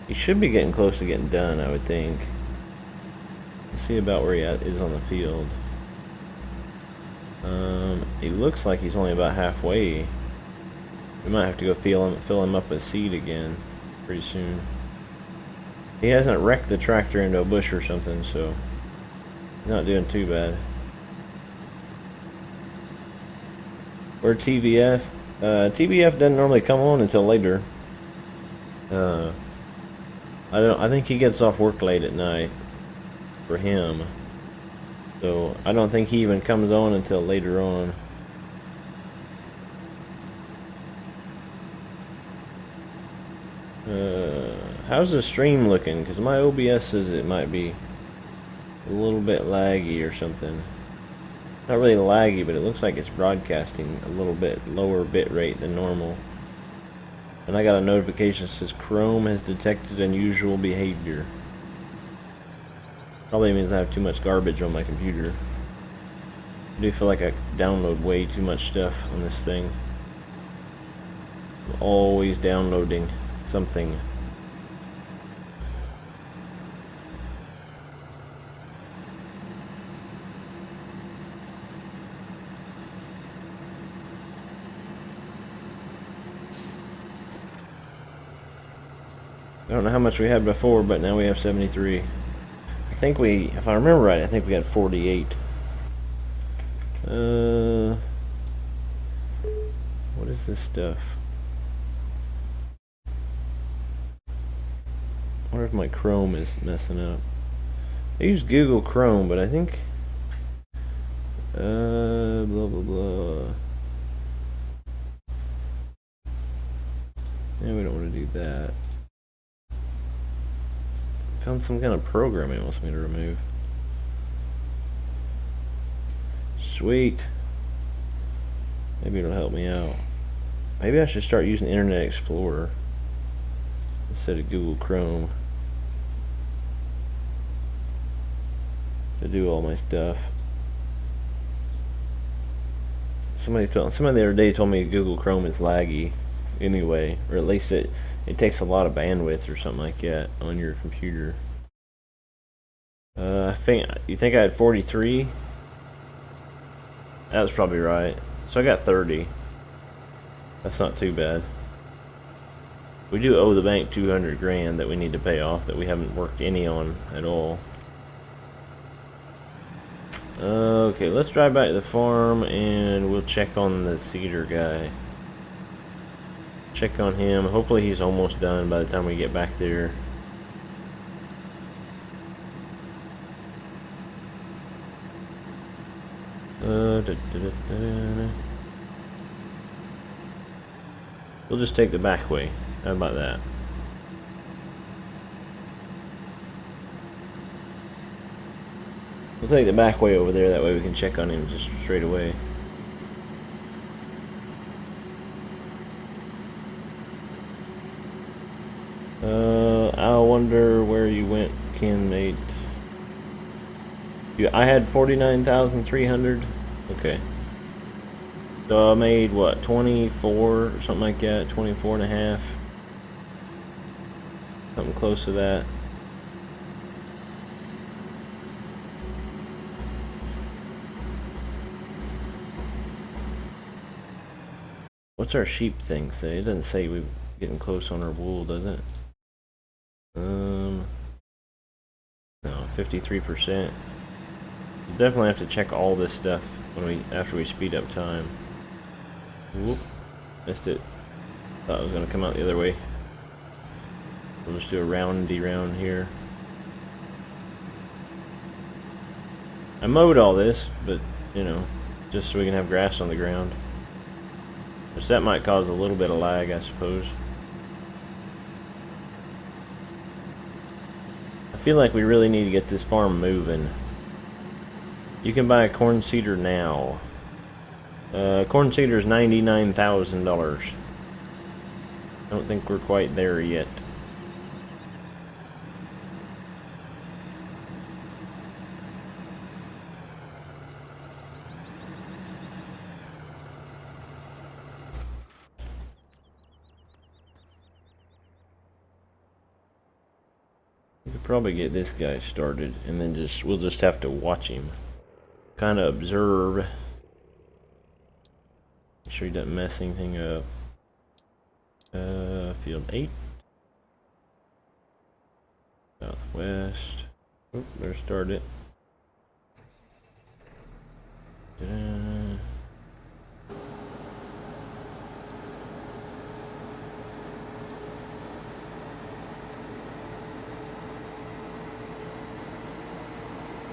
He should be getting close to getting done, I would think. Let's see about where he is on the field. He looks like he's only about halfway. We might have to go fill him up with seed again pretty soon. He hasn't wrecked the tractor into a bush or something, so he's not doing too bad. Or TVF. TVF doesn't normally come on until later. I think he gets off work late at night for him. So I don't think he even comes on until later on. How's the stream looking? Because my OBS says it might be a little bit laggy or something. Not really laggy, but it looks like it's broadcasting a little bit lower bit rate than normal. And I got a notification that says Chrome has detected unusual behavior. Probably means I have too much garbage on my computer. I do feel like I download way too much stuff on this thing. I'm always downloading something. I don't know how much we had before, but now we have 73. I think we, if I remember right, I think we had 48. What is this stuff? I wonder if my Chrome is messing up. I use Google Chrome, but I think blah blah blah. Yeah, we don't want to do that. Found some kind of program it wants me to remove. Sweet. Maybe it'll help me out. Maybe I should start using Internet Explorer instead of Google Chrome to do all my stuff. Somebody the other day told me Google Chrome is laggy anyway, or at least it takes a lot of bandwidth or something like that on your computer. I think you think I had 43. That was probably right. So I got 30. That's not too bad. We do owe the bank 200 grand that we need to pay off that we haven't worked any on at all. Okay, let's drive back to the farm and we'll check on the cedar guy. Check on him. Hopefully he's almost done by the time we get back there. We'll just take the back way. How about that? We'll take the back way over there, that way we can check on him just straight away. I wonder where you went, Ken, mate. I had 49,300. Okay. So I made what, 24 or something like that, 24 and a half. Something close to that. What's our sheep thing say? It doesn't say we're getting close on our wool, does it? No, 53%. We'll definitely have to check all this stuff when after we speed up time. Whoop, missed it. Thought it was gonna come out the other way. We'll just do a roundy round here. I mowed all this, but you know, just so we can have grass on the ground. Which that might cause a little bit of lag, I suppose. I feel like we really need to get this farm moving. You can buy a corn seeder now. Corn seeder is $99,000. I don't think we're quite there yet. We could probably get this guy started, and then we'll just have to watch him. Kind of observe. Make sure he doesn't mess anything up. Field 8. Southwest. Oop, better start it.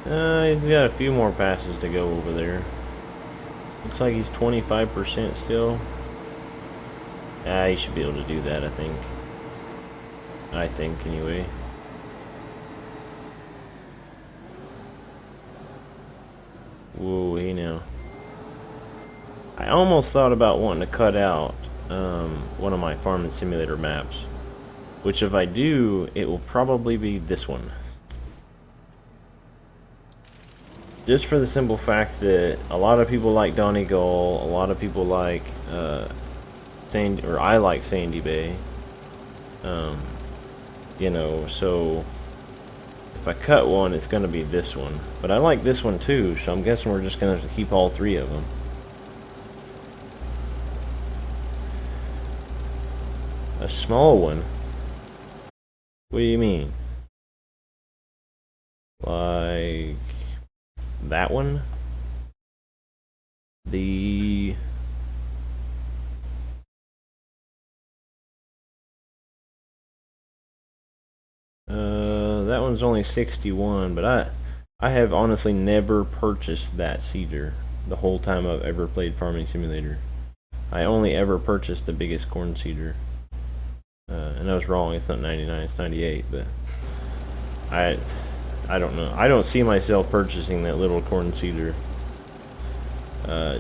He's got a few more passes to go over there. Looks like he's 25% still. He should be able to do that, I think. Anyway. Whoa, hey now. I almost thought about wanting to cut out one of my farming simulator maps. Which if I do, it will probably be this one. Just for the simple fact that a lot of people like Donegal, a lot of people like I like Sandy Bay. You know, so if I cut one, it's going to be this one. But I like this one too, so I'm guessing we're just going to keep all three of them. A small one? What do you mean? Like that one? That one's only 61, but I have honestly never purchased that seeder the whole time I've ever played Farming Simulator. I only ever purchased the biggest corn seeder. And I was wrong, it's not 99, it's 98, but I don't know. I don't see myself purchasing that little corn seeder.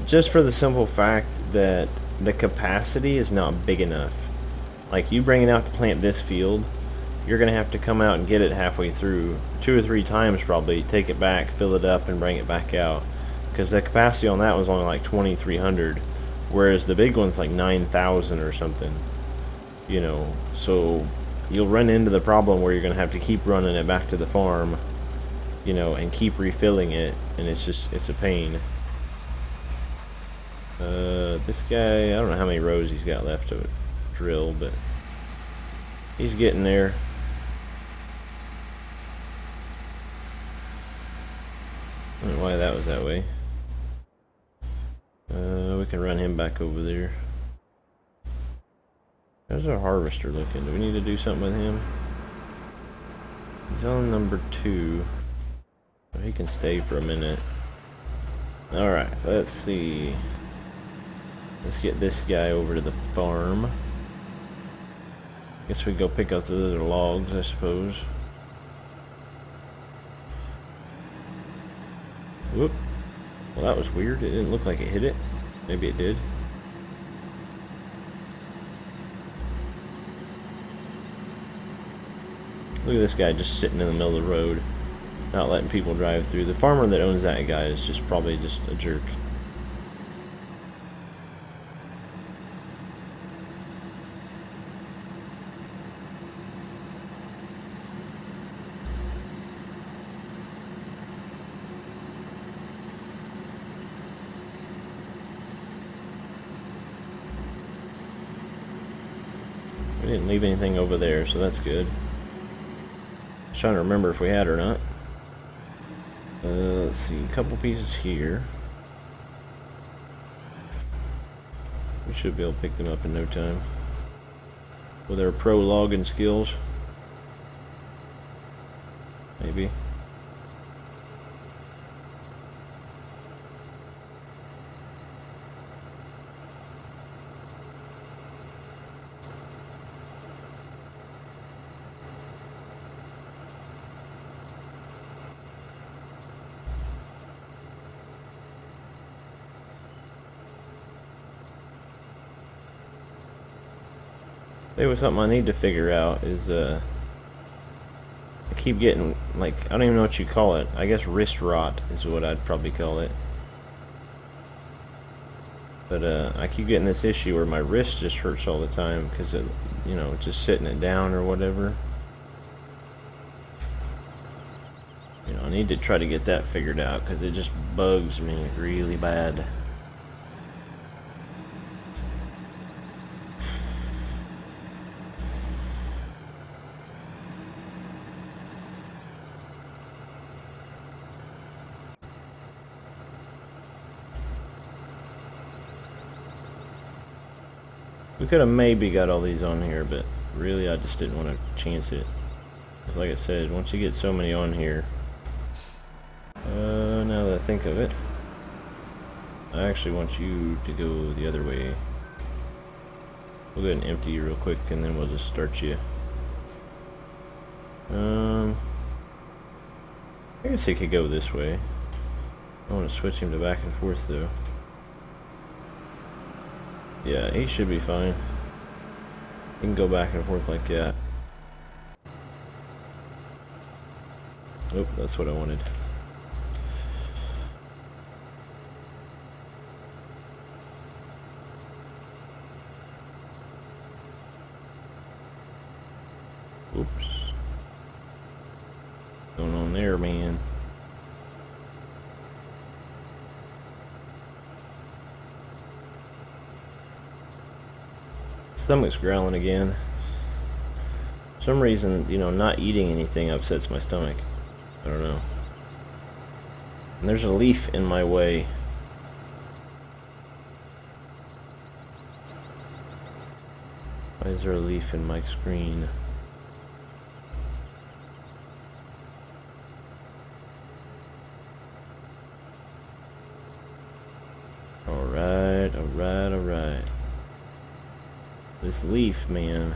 Just for the simple fact that the capacity is not big enough. Like, you bring it out to plant this field, you're going to have to come out and get it halfway through 2 or 3 times probably, take it back, fill it up, and bring it back out. Because the capacity on that was only like 2,300, whereas the big one's like 9,000 or something. You know, so you'll run into the problem where you're going to have to keep running it back to the farm, you know, and keep refilling it, and it's a pain. This guy, I don't know how many rows he's got left to drill, but he's getting there. I don't know why that was that way. We can run him back over there. How's our harvester looking? Do we need to do something with him? He's on number 2. So he can stay for a minute. Alright, let's see. Let's get this guy over to the farm. Guess we go pick up the other logs, I suppose. Whoop. Well, that was weird. It didn't look like it hit it. Maybe it did. Look at this guy just sitting in the middle of the road, not letting people drive through. The farmer that owns that guy is just probably just a jerk. We didn't leave anything over there, so that's good. I was trying to remember if we had or not. Let's see, a couple pieces here. We should be able to pick them up in no time with our pro logging skills. Maybe. There was something I need to figure out is I keep getting, like, I don't even know what you call it. I guess wrist rot is what I'd probably call it. But I keep getting this issue where my wrist just hurts all the time because it, you know, just sitting it down or whatever. You know, I need to try to get that figured out because it just bugs me really bad. We could have maybe got all these on here, but really I just didn't want to chance it. Like I said, once you get so many on here, think of it, I actually want you to go the other way. We'll go ahead and empty you real quick, and then we'll just start you. I guess he could go this way. I want to switch him to back and forth though. Yeah, he should be fine. He can go back and forth like that. Oh, that's what I wanted. Oops. What's going on there, man? Stomach's growling again. For some reason, you know, not eating anything upsets my stomach. I don't know. And there's a leaf in my way. Why is there a leaf in my screen? Alright, alright, alright. This leaf, man.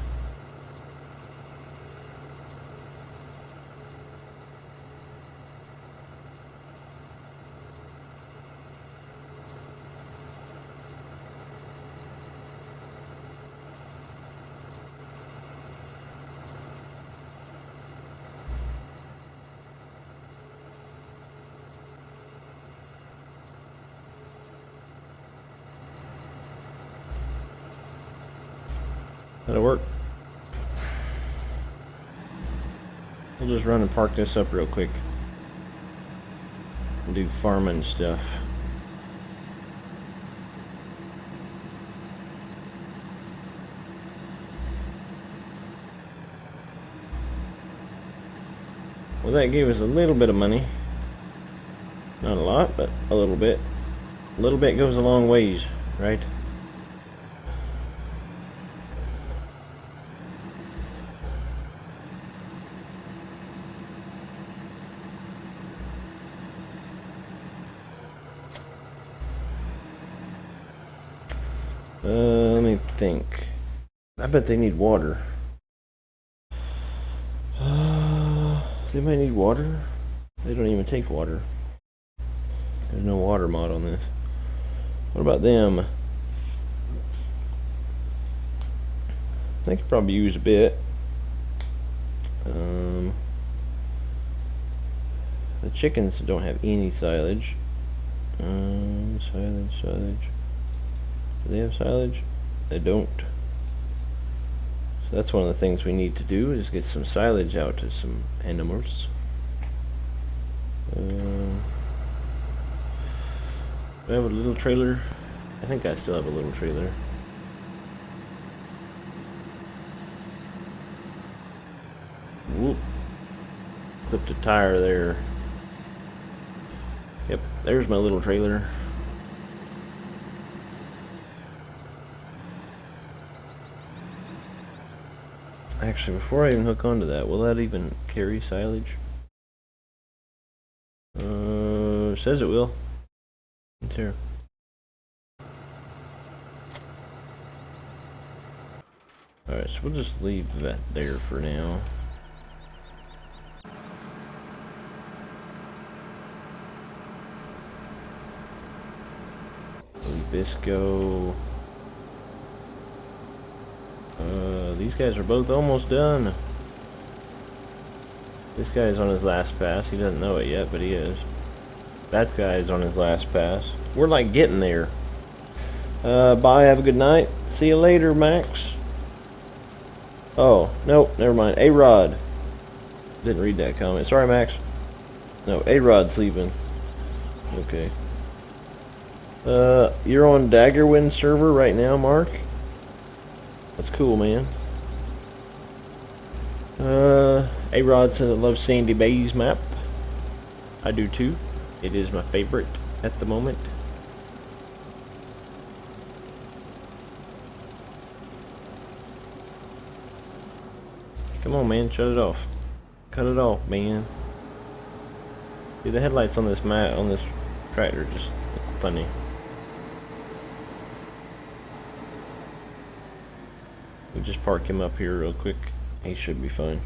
That'll work. We'll just run and park this up real quick and do farming stuff. Well, that gave us a little bit of money. Not a lot, but a little bit. A little bit goes a long ways, right? Let me think. I bet they need water. They might need water. They don't even take water. There's no water mod on this. What about them? They could probably use a bit. The chickens don't have any silage. Silage. Do they have silage? They don't. So that's one of the things we need to do, is get some silage out to some animals. Do I have a little trailer? I think I still have a little trailer. Whoop. Clipped a tire there. Yep, there's my little trailer. Actually, before I even hook onto that, will that even carry silage? Says it will. It's here. Alright, so we'll just leave that there for now. Leave this go. These guys are both almost done. This guy's on his last pass. He doesn't know it yet, but he is. That guy's on his last pass. We're like getting there. Bye, have a good night. See you later, Max. Oh, nope, never mind. A-Rod. Didn't read that comment. Sorry, Max. No, A-Rod's leaving. Okay. You're on Daggerwind server right now, Mark? That's cool, man. A-Rod says I love Sandy Bay's map. I do too. It is my favorite at the moment. Come on, man, shut it off. Cut it off, man. See, the headlights on this mat, on this tractor just funny. We just park him up here real quick. He should be fine.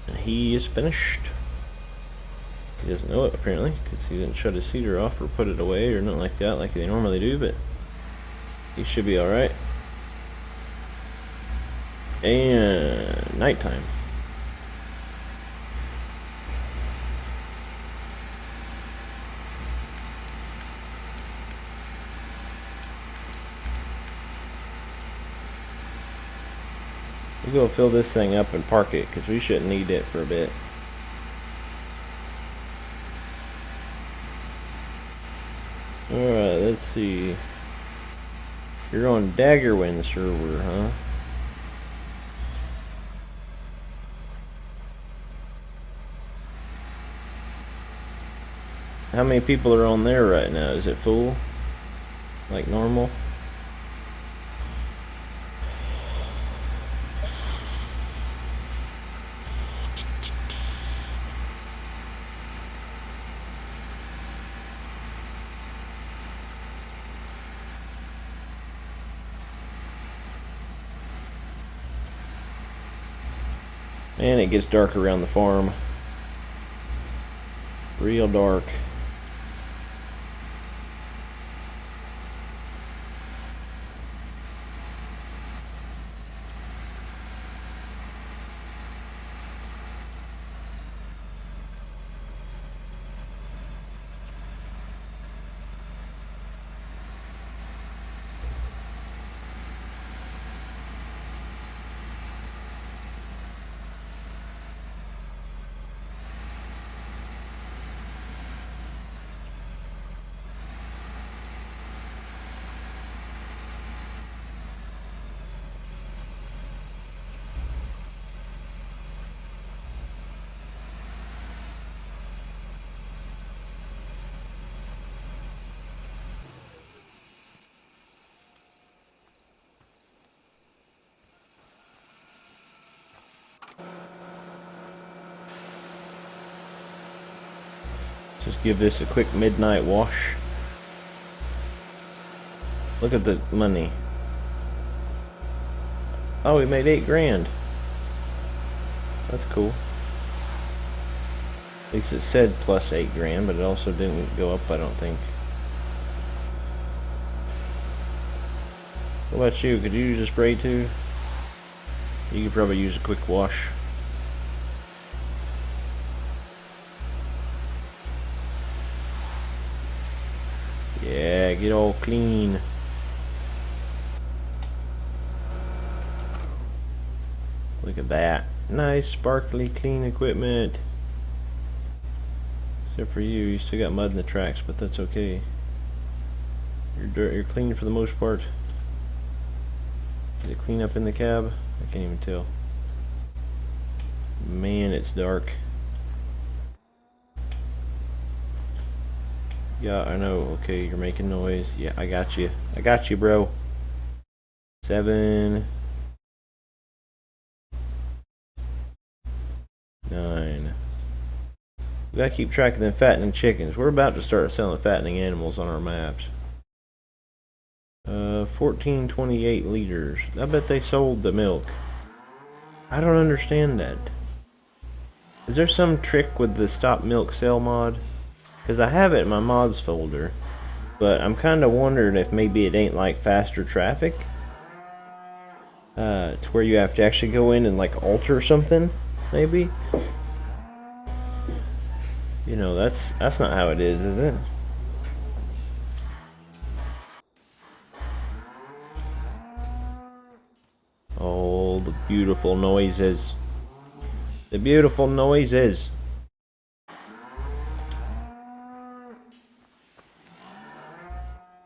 And he is finished. He doesn't know it apparently, because he didn't shut his seeder off or put it away or nothing like that like they normally do, but he should be alright. And nighttime. We'll go fill this thing up and park it, because we shouldn't need it for a bit. Alright, let's see. You're on Daggerwind server, huh? How many people are on there right now? Is it full? Like normal? And it gets dark around the farm. Real dark. Just give this a quick midnight wash. Look at the money. Oh, we made 8 grand. That's cool. At least it said plus 8 grand, but it also didn't go up, I don't think. What about you? Could you use a spray too? You could probably use a quick wash. Yeah, get all clean. Look at that. Nice, sparkly, clean equipment. Except for you still got mud in the tracks, but that's okay. You're clean for the most part. Is it clean up in the cab? I can't even tell. Man, it's dark. Yeah, I know. Okay, you're making noise. Yeah, I got you. I got you, bro. 7, 9. We gotta keep track of them fattening chickens. We're about to start selling fattening animals on our maps. 1428 liters. I bet they sold the milk. I don't understand that. Is there some trick with the stop milk sale mod? Because I have it in my mods folder, but I'm kind of wondering if maybe it ain't like faster traffic, to where you have to actually go in and like alter something, maybe. You know, that's not how it is it? Oh, the beautiful noises. The beautiful noises.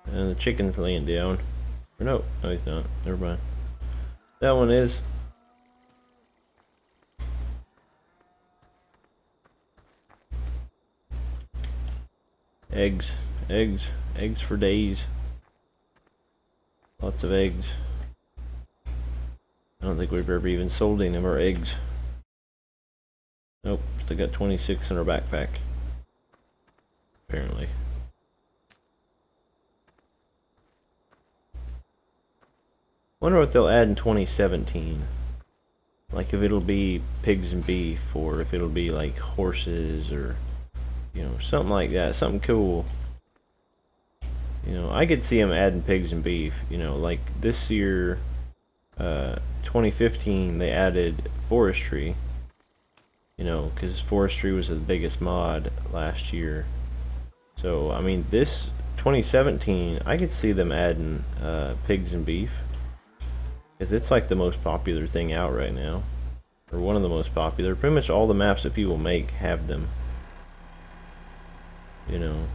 And the chicken's laying down. Or no, he's not. Never mind. That one is. Eggs. Eggs. Eggs for days. Lots of eggs. I don't think we've ever even sold any of our eggs. Nope, Still got 26 in our backpack. Apparently. Wonder what they'll add in 2017. Like if it'll be pigs and beef, or if it'll be like horses, or you know, something like that, something cool. You know, I could see them adding pigs and beef. You know, like this year, 2015, they added forestry. You know, because forestry was the biggest mod last year. So I mean, this 2017, I could see them adding pigs and beef. Because it's like the most popular thing out right now. Or one of the most popular. Pretty much all the maps that people make have them. You know.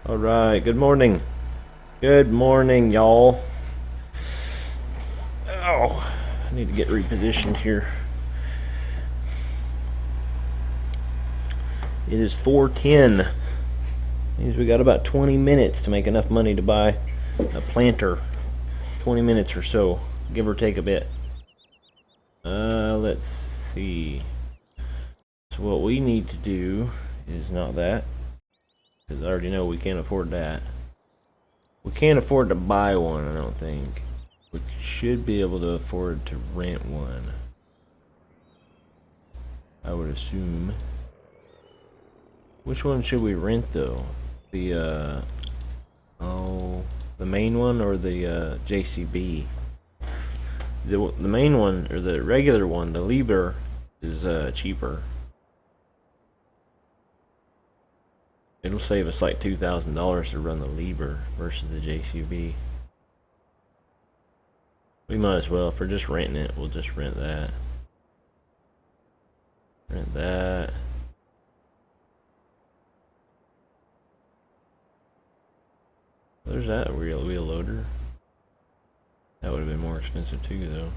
Alright, good morning. Good morning, y'all. Oh, I need to get repositioned here. It is 4:10. Means we got about 20 minutes to make enough money to buy a planter. 20 minutes or so, give or take a bit. Let's see. So what we need to do is not that, because I already know we can't afford that. We can't afford to buy one, I don't think. We should be able to afford to rent one, I would assume. Which one should we rent though? The the main one or the JCB? The main one, or the regular one, the Lieber, is cheaper. It'll save us like $2,000 to run the Lieber versus the JCB. We might as well, if we're just renting it, we'll just rent that. Rent that. There's that wheel loader. That would have been more expensive too,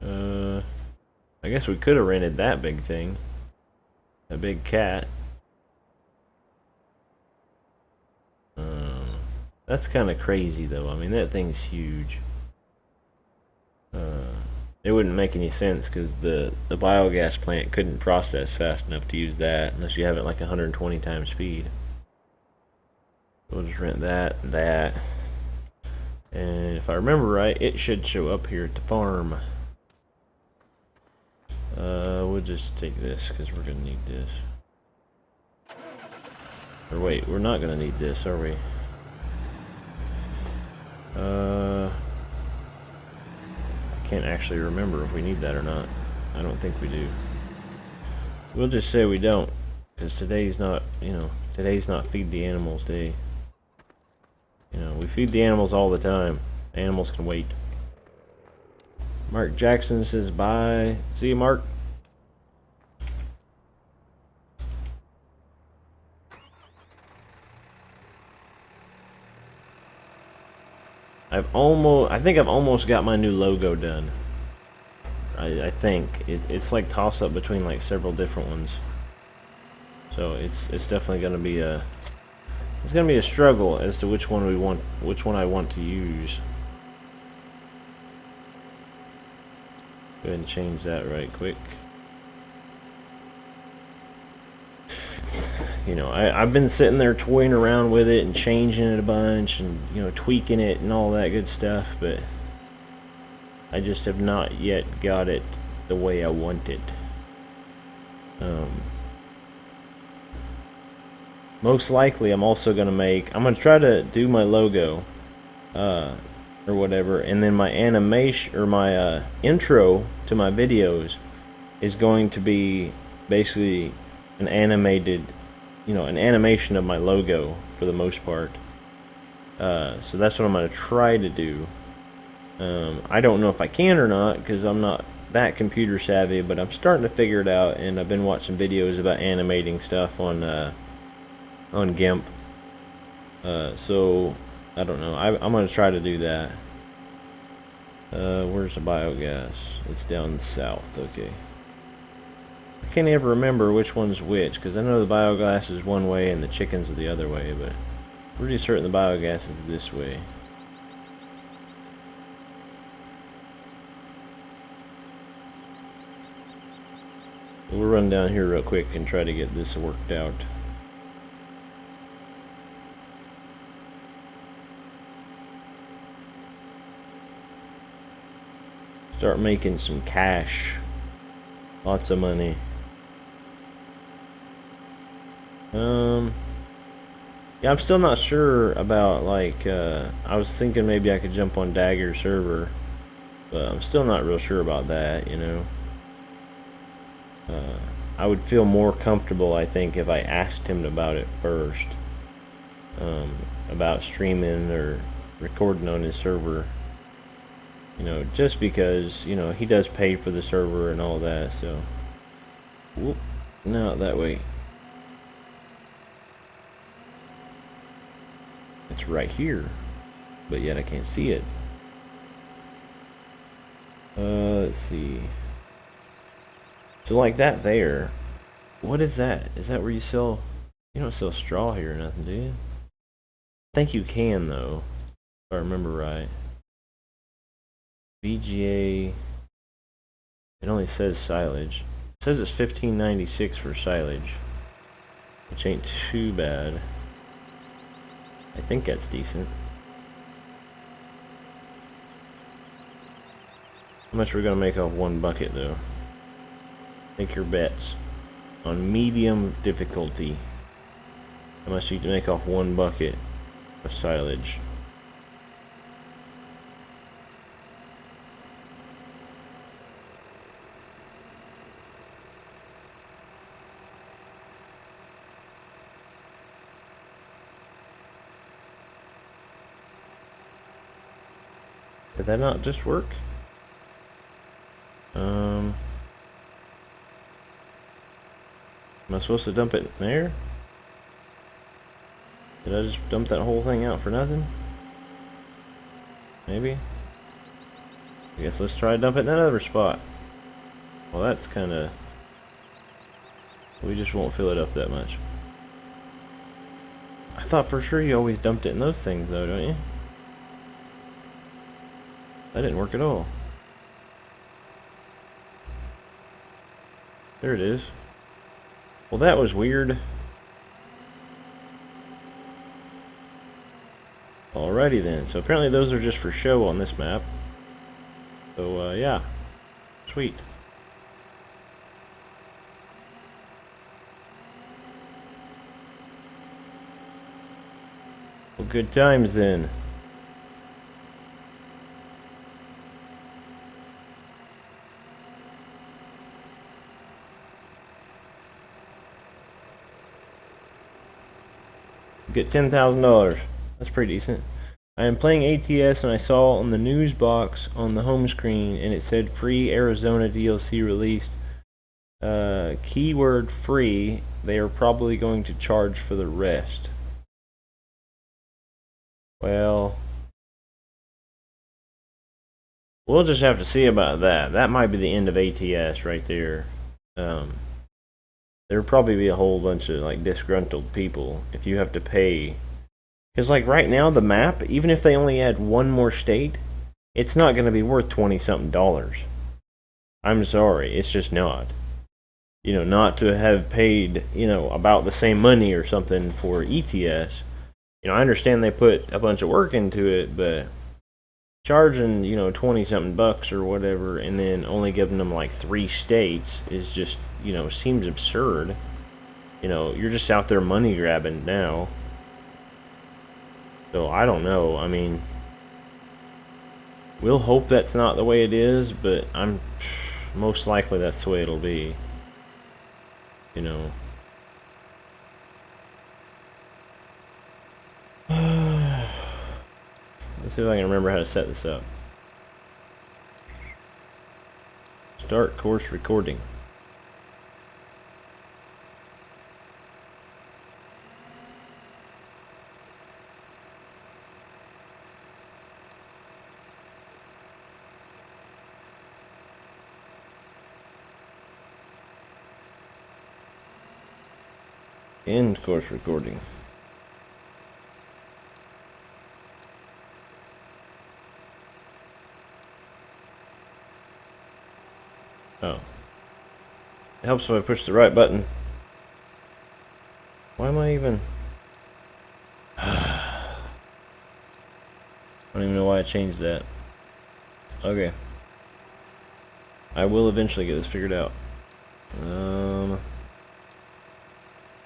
though. I guess we could have rented that big thing. That big cat. That's kind of crazy, though. I mean, that thing's huge. It wouldn't make any sense because the biogas plant couldn't process fast enough to use that unless you have it like 120 times speed. We'll just rent that and that. And if I remember right, it should show up here at the farm. We'll just take this because we're gonna need this. Or wait, we're not gonna need this, are we? I can't actually remember if we need that or not. I don't think we do. We'll just say we don't, because today's not, you know, today's not feed the animals day. You know, we feed the animals all the time. Animals can wait. Mark Jackson says bye. See you, Mark. I think I've almost got my new logo done. I think it's like toss up between like several different ones. So it's definitely gonna be a struggle as to which one I want to use. Go ahead and change that right quick. You know, I've been sitting there toying around with it and changing it a bunch and, you know, tweaking it and all that good stuff, but I just have not yet got it the way I want it. Most likely I'm also going to try to do my logo, or whatever, and then my animation, or my intro to my videos is going to be basically an animated, you know, an animation of my logo for the most part. So that's what I'm going to try to do. I don't know if I can or not because I'm not that computer savvy, but I'm starting to figure it out, and I've been watching videos about animating stuff on GIMP. So I don't know. I'm going to try to do that. Where's the biogas? It's down south. Okay. I can't ever remember which one's which, because I know the biogas is one way and the chickens are the other way, but I'm pretty certain the biogas is this way. We'll run down here real quick and try to get this worked out. Start making some cash. Lots of money. Yeah, I'm still not sure about, like, I was thinking maybe I could jump on Dagger's server, but I'm still not real sure about that, you know. I would feel more comfortable, I think, if I asked him about it first. About streaming or recording on his server. You know, just because, you know, he does pay for the server and all that, so. Whoop, no, that way. It's right here, but yet I can't see it. Let's see. So like that there, what is that? Is that where you sell? You don't sell straw here or nothing, do you? I think you can though, if I remember right. VGA. It only says silage. It says it's $15.96 for silage, which ain't too bad. I think that's decent. How much are we gonna make off one bucket though? Take your bets. On medium difficulty, how much you can make off one bucket of silage? Did that not just work? Am I supposed to dump it there? Did I just dump that whole thing out for nothing? Maybe? I guess let's try to dump it in another spot. Well, that's kinda... We just won't fill it up that much. I thought for sure you always dumped it in those things though, don't you? That didn't work at all. There it is. Well, that was weird. Alrighty then. So apparently those are just for show on this map. So, yeah. Sweet. Well, good times then. Get $10,000. That's pretty decent. I am playing ATS and I saw on the news box on the home screen and it said free Arizona DLC released. Keyword free. They are probably going to charge for the rest. Well, we'll just have to see about that. That might be the end of ATS right there. There'll probably be a whole bunch of like disgruntled people if you have to pay. Because like right now the map, even if they only add one more state, it's not going to be worth $20-something. I'm sorry, it's just not. You know, not to have paid, you know, about the same money or something for ETS. You know, I understand they put a bunch of work into it, but charging, you know, $20-something or whatever, and then only giving them like 3 states is just, you know, seems absurd. You know, you're just out there money grabbing now. So I don't know. I mean, we'll hope that's not the way it is, but I'm most likely that's the way it'll be. You know. Let's see if I can remember how to set this up. Start course recording. End course recording. Oh. It helps if I push the right button. Why am I even... I don't even know why I changed that. Okay. I will eventually get this figured out.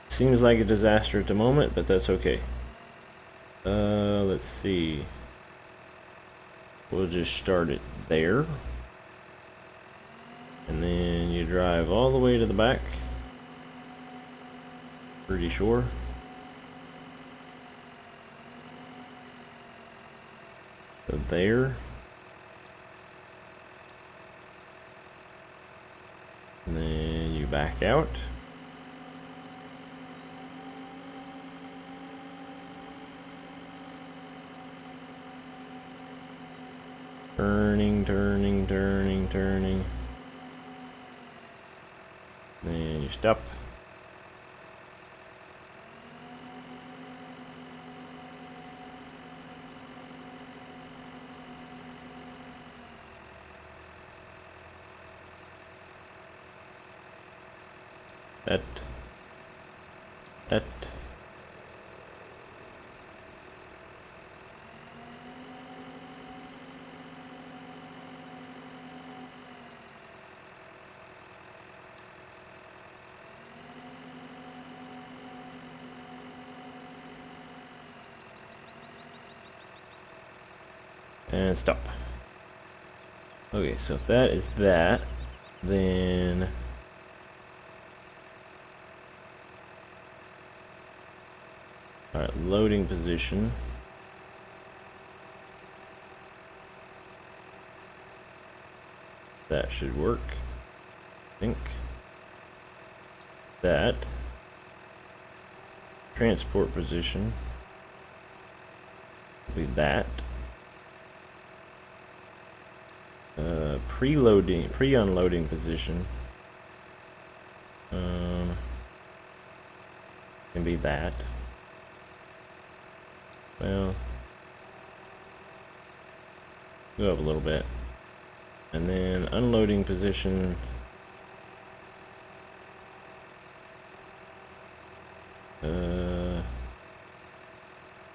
Seems like a disaster at the moment, but that's okay. Let's see. We'll just start it there. And then you drive all the way to the back. Pretty sure. So there. And then you back out. Turning, turning, turning, turning. Then you stop. That. And stop. Okay, so if that is that, then alright, loading position. That should work. I think. That. Transport position. Will be that. Preloading, pre-unloading position. Can be that. Well, go up a little bit. And then unloading position.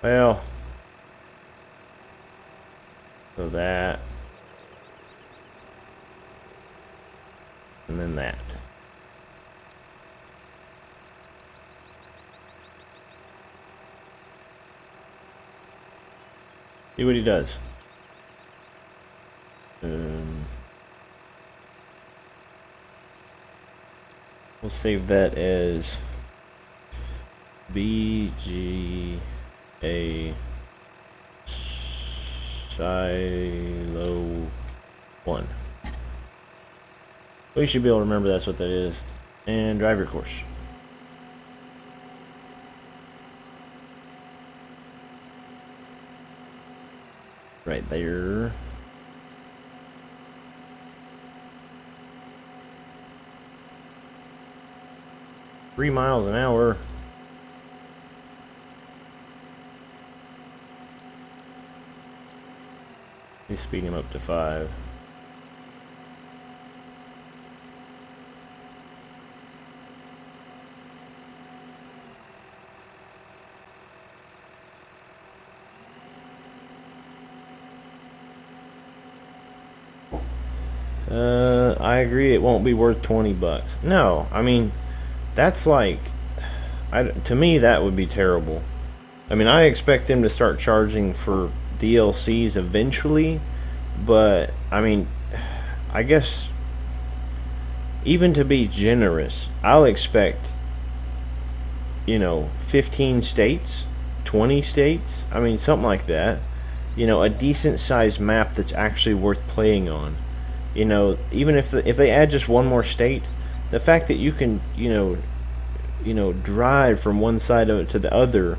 Well, so that. And then that. See what he does. We'll save that as BGA Silo 1. We should be able to remember that's what that is. And drive your course. Right there. Three miles an hour. He's speeding him up to 5. I agree it won't be worth 20 bucks. No, I mean, that's like, to me that would be terrible. I mean, I expect them to start charging for DLCs eventually, but I mean, I guess even to be generous, I'll expect, you know, 15 states, 20 states, I mean, something like that. You know, a decent sized map that's actually worth playing on. You know, even if they add just one more state, the fact that you can, you know, drive from one side of it to the other,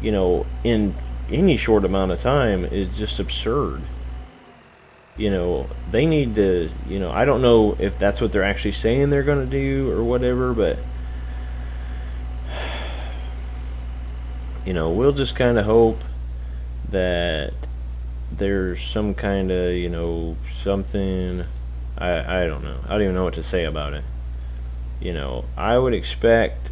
you know, in any short amount of time is just absurd. You know, they need to, you know, I don't know if that's what they're actually saying they're going to do or whatever, but you know, we'll just kind of hope that there's some kind of, you know, something. I don't know. I don't even know what to say about it. You know, I would expect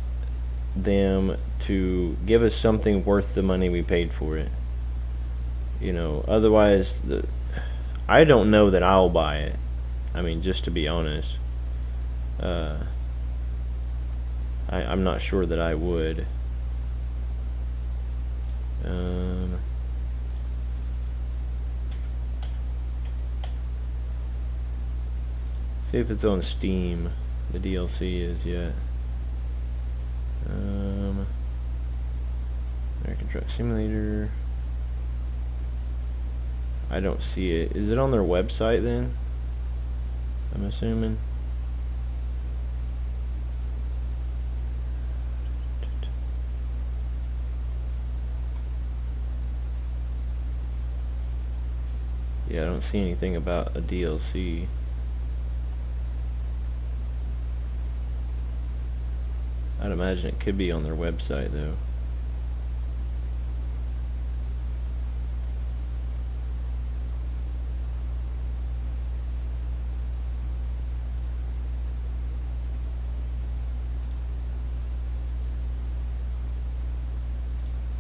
them to give us something worth the money we paid for it. You know, otherwise, I don't know that I'll buy it. I mean, just to be honest, I'm not sure that I would. See if it's on Steam. The DLC is yet. American Truck Simulator. I don't see it. Is it on their website then? I'm assuming. Yeah, I don't see anything about a DLC. I'd imagine it could be on their website though.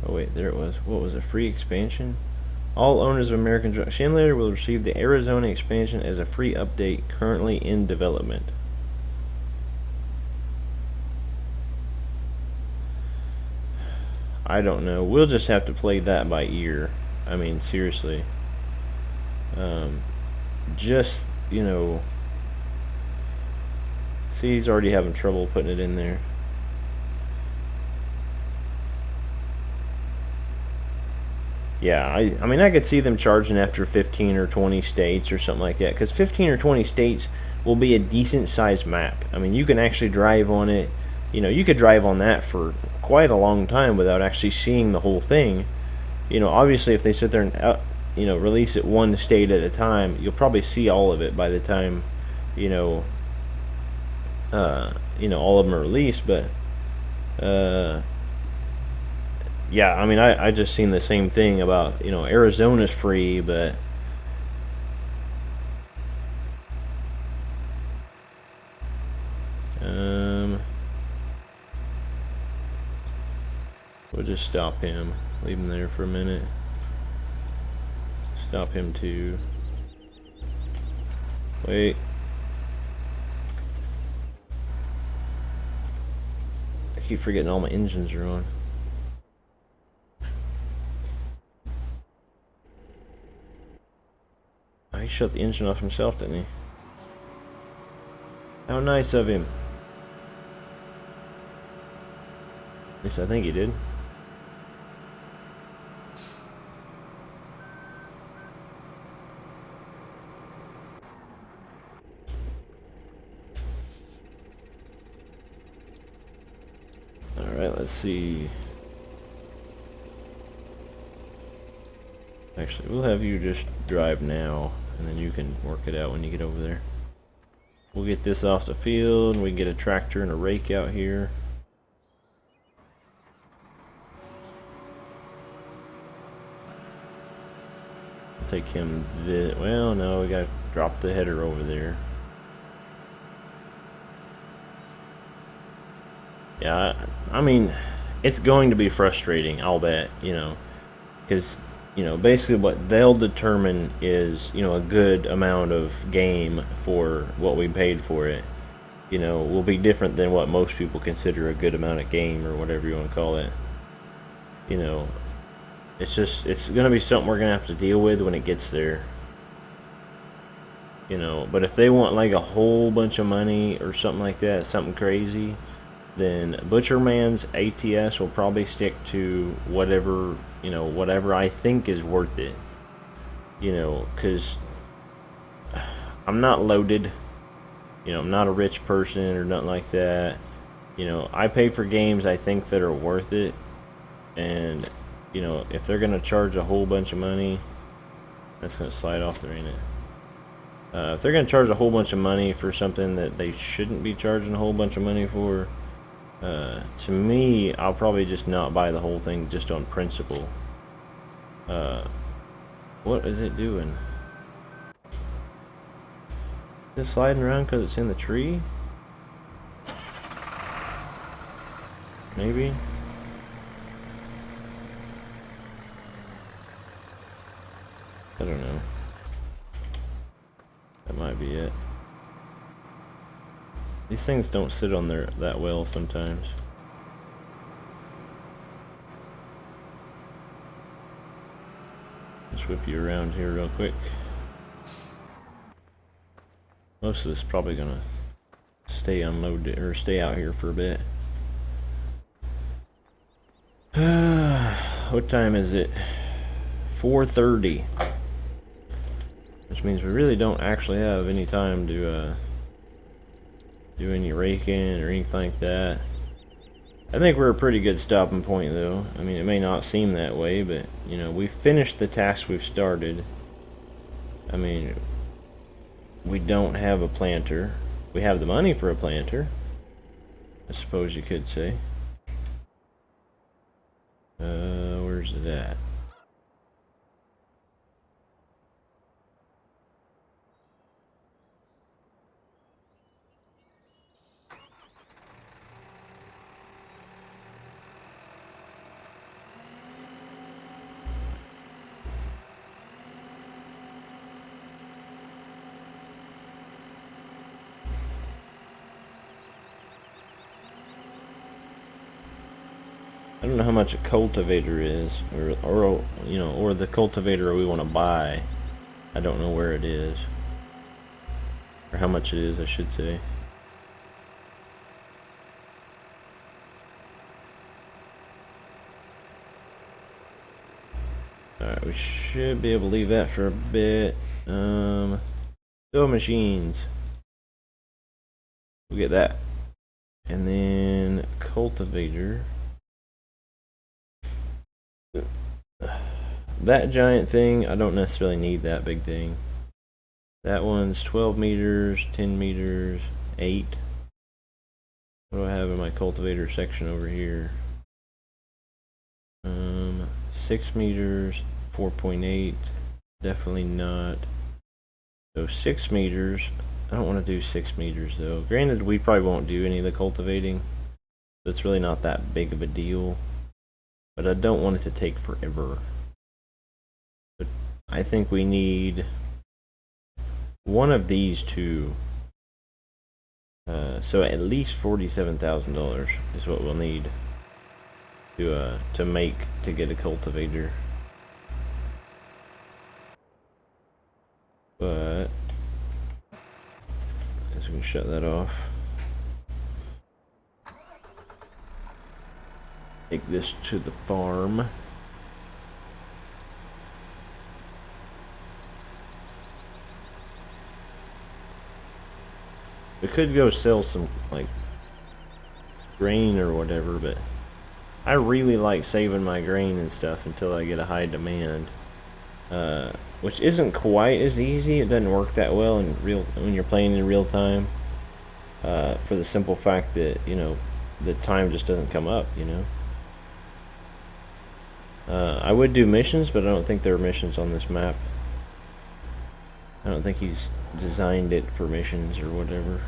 Oh wait, there it was. What was it? Free expansion? All owners of American Truck Simulator will receive the Arizona expansion as a free update currently in development. I don't know. We'll just have to play that by ear. I mean, seriously. Just, you know. See, he's already having trouble putting it in there. Yeah, I mean, I could see them charging after 15 or 20 states or something like that. Because 15 or 20 states will be a decent sized map. I mean, you can actually drive on it. You know, you could drive on that for quite a long time without actually seeing the whole thing. You know, obviously if they sit there and you know, release it one state at a time, you'll probably see all of it by the time, you know, all of them are released. But yeah, I mean, I just seen the same thing about, you know, Arizona's free, but we'll just stop him. Leave him there for a minute. Stop him too. Wait. I keep forgetting all my engines are on. Oh, he shut the engine off himself, didn't he? How nice of him. At least I think he did. Alright, let's see. Actually, we'll have you just drive now, and then you can work it out when you get over there. We'll get this off the field, and we can get a tractor and a rake out here. Take him well, no, we gotta drop the header over there. Yeah, I mean, it's going to be frustrating, I'll bet, you know, because, you know, basically what they'll determine is, you know, a good amount of game for what we paid for it, you know, will be different than what most people consider a good amount of game, or whatever you want to call it. You know, it's just, it's going to be something we're going to have to deal with when it gets there. You know, but if they want like a whole bunch of money or something like that, something crazy, then Butcherman's ATS will probably stick to whatever, you know, whatever I think is worth it. You know, because I'm not loaded. You know, I'm not a rich person or nothing like that. You know, I pay for games I think that are worth it. And, you know, if they're going to charge a whole bunch of money, that's going to slide off there, ain't it? If they're going to charge a whole bunch of money for something that they shouldn't be charging a whole bunch of money for, To me, I'll probably just not buy the whole thing just on principle. What is it doing? Is it sliding around because it's in the tree? Maybe? I don't know. That might be it. These things don't sit on there that well sometimes. Let's whip you around here real quick. Most of this is probably gonna stay unloaded or stay out here for a bit. What time is it? 4:30. Which means we really don't actually have any time to do any raking or anything like that. I think we're a pretty good stopping point though. I mean, it may not seem that way, but you know, we've finished the task we've started. I mean, we don't have a planter. We have the money for a planter, I suppose you could say. Where's it at? I don't know how much a cultivator is, or you know, or the cultivator we want to buy. I don't know where it is, or how much it is, I should say. Alright, we should be able to leave that for a bit. Fill machines. We'll get that. And then cultivator. That giant thing, I don't necessarily need that big thing. That one's 12 meters, 10 meters, 8. What do I have in my cultivator section over here? 6 meters, 4.8. Definitely not. So 6 meters. I don't want to do 6 meters though. Granted, we probably won't do any of the cultivating, so it's really not that big of a deal. But I don't want it to take forever. But I think we need one of these two. So at least $47,000 is what we'll need to get a cultivator. But as we can shut that off. Take this to the farm. We could go sell some like grain or whatever, but I really like saving my grain and stuff until I get a high demand. Which isn't quite as easy. It doesn't work that well in when you're playing in real time. For the simple fact that, you know, the time just doesn't come up, you know. I would do missions, but I don't think there are missions on this map. I don't think he's designed it for missions or whatever.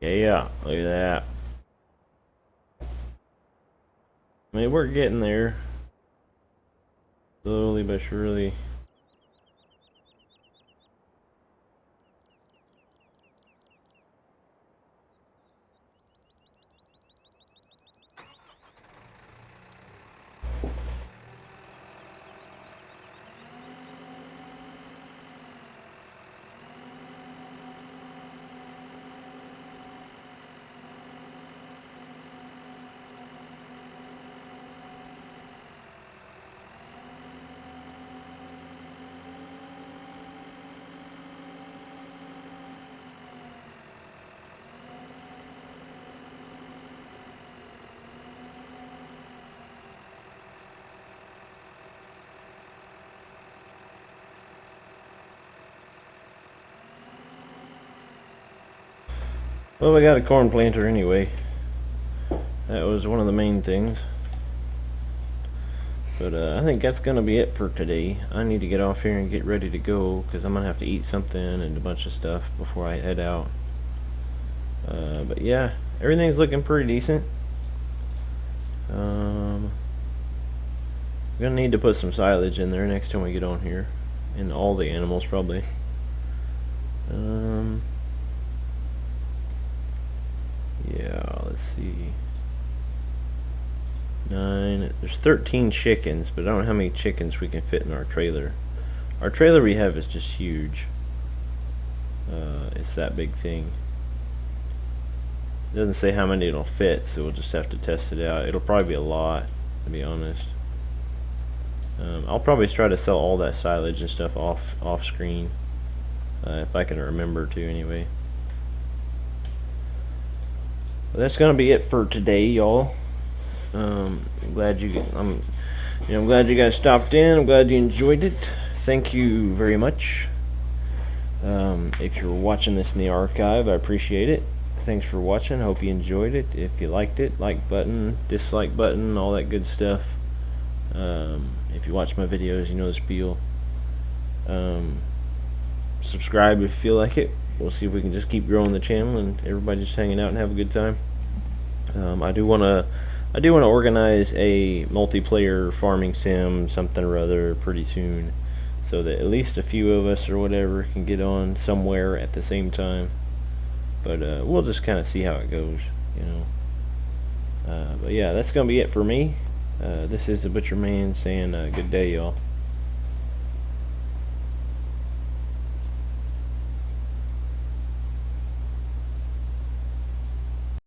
Yeah, look at that. I mean, we're getting there. Slowly but surely. Well, we got a corn planter anyway. That was one of the main things. But I think that's going to be it for today. I need to get off here and get ready to go because I'm going to have to eat something and a bunch of stuff before I head out. But yeah, everything's looking pretty decent. I'm going to need to put some silage in there next time we get on here. And all the animals probably. Yeah, let's see. 9. There's 13 chickens, but I don't know how many chickens we can fit in our trailer. Our trailer we have is just huge. It's that big thing. It doesn't say how many it'll fit, so we'll just have to test it out. It'll probably be a lot, to be honest. I'll probably try to sell all that silage and stuff off screen, if I can remember to anyway. But that's gonna be it for today, y'all. I'm glad you guys stopped in. I'm glad you enjoyed it. Thank you very much. If you're watching this in the archive, I appreciate it. Thanks for watching. I hope you enjoyed it. If you liked it, like button, dislike button, all that good stuff. If you watch my videos, you know the spiel. Subscribe if you feel like it. We'll see if we can just keep growing the channel and everybody just hanging out and have a good time. I do want to organize a multiplayer farming sim something or other pretty soon, so that at least a few of us or whatever can get on somewhere at the same time. But we'll just kind of see how it goes, you know. But yeah, that's gonna be it for me. This is the Butcher Man saying good day, y'all.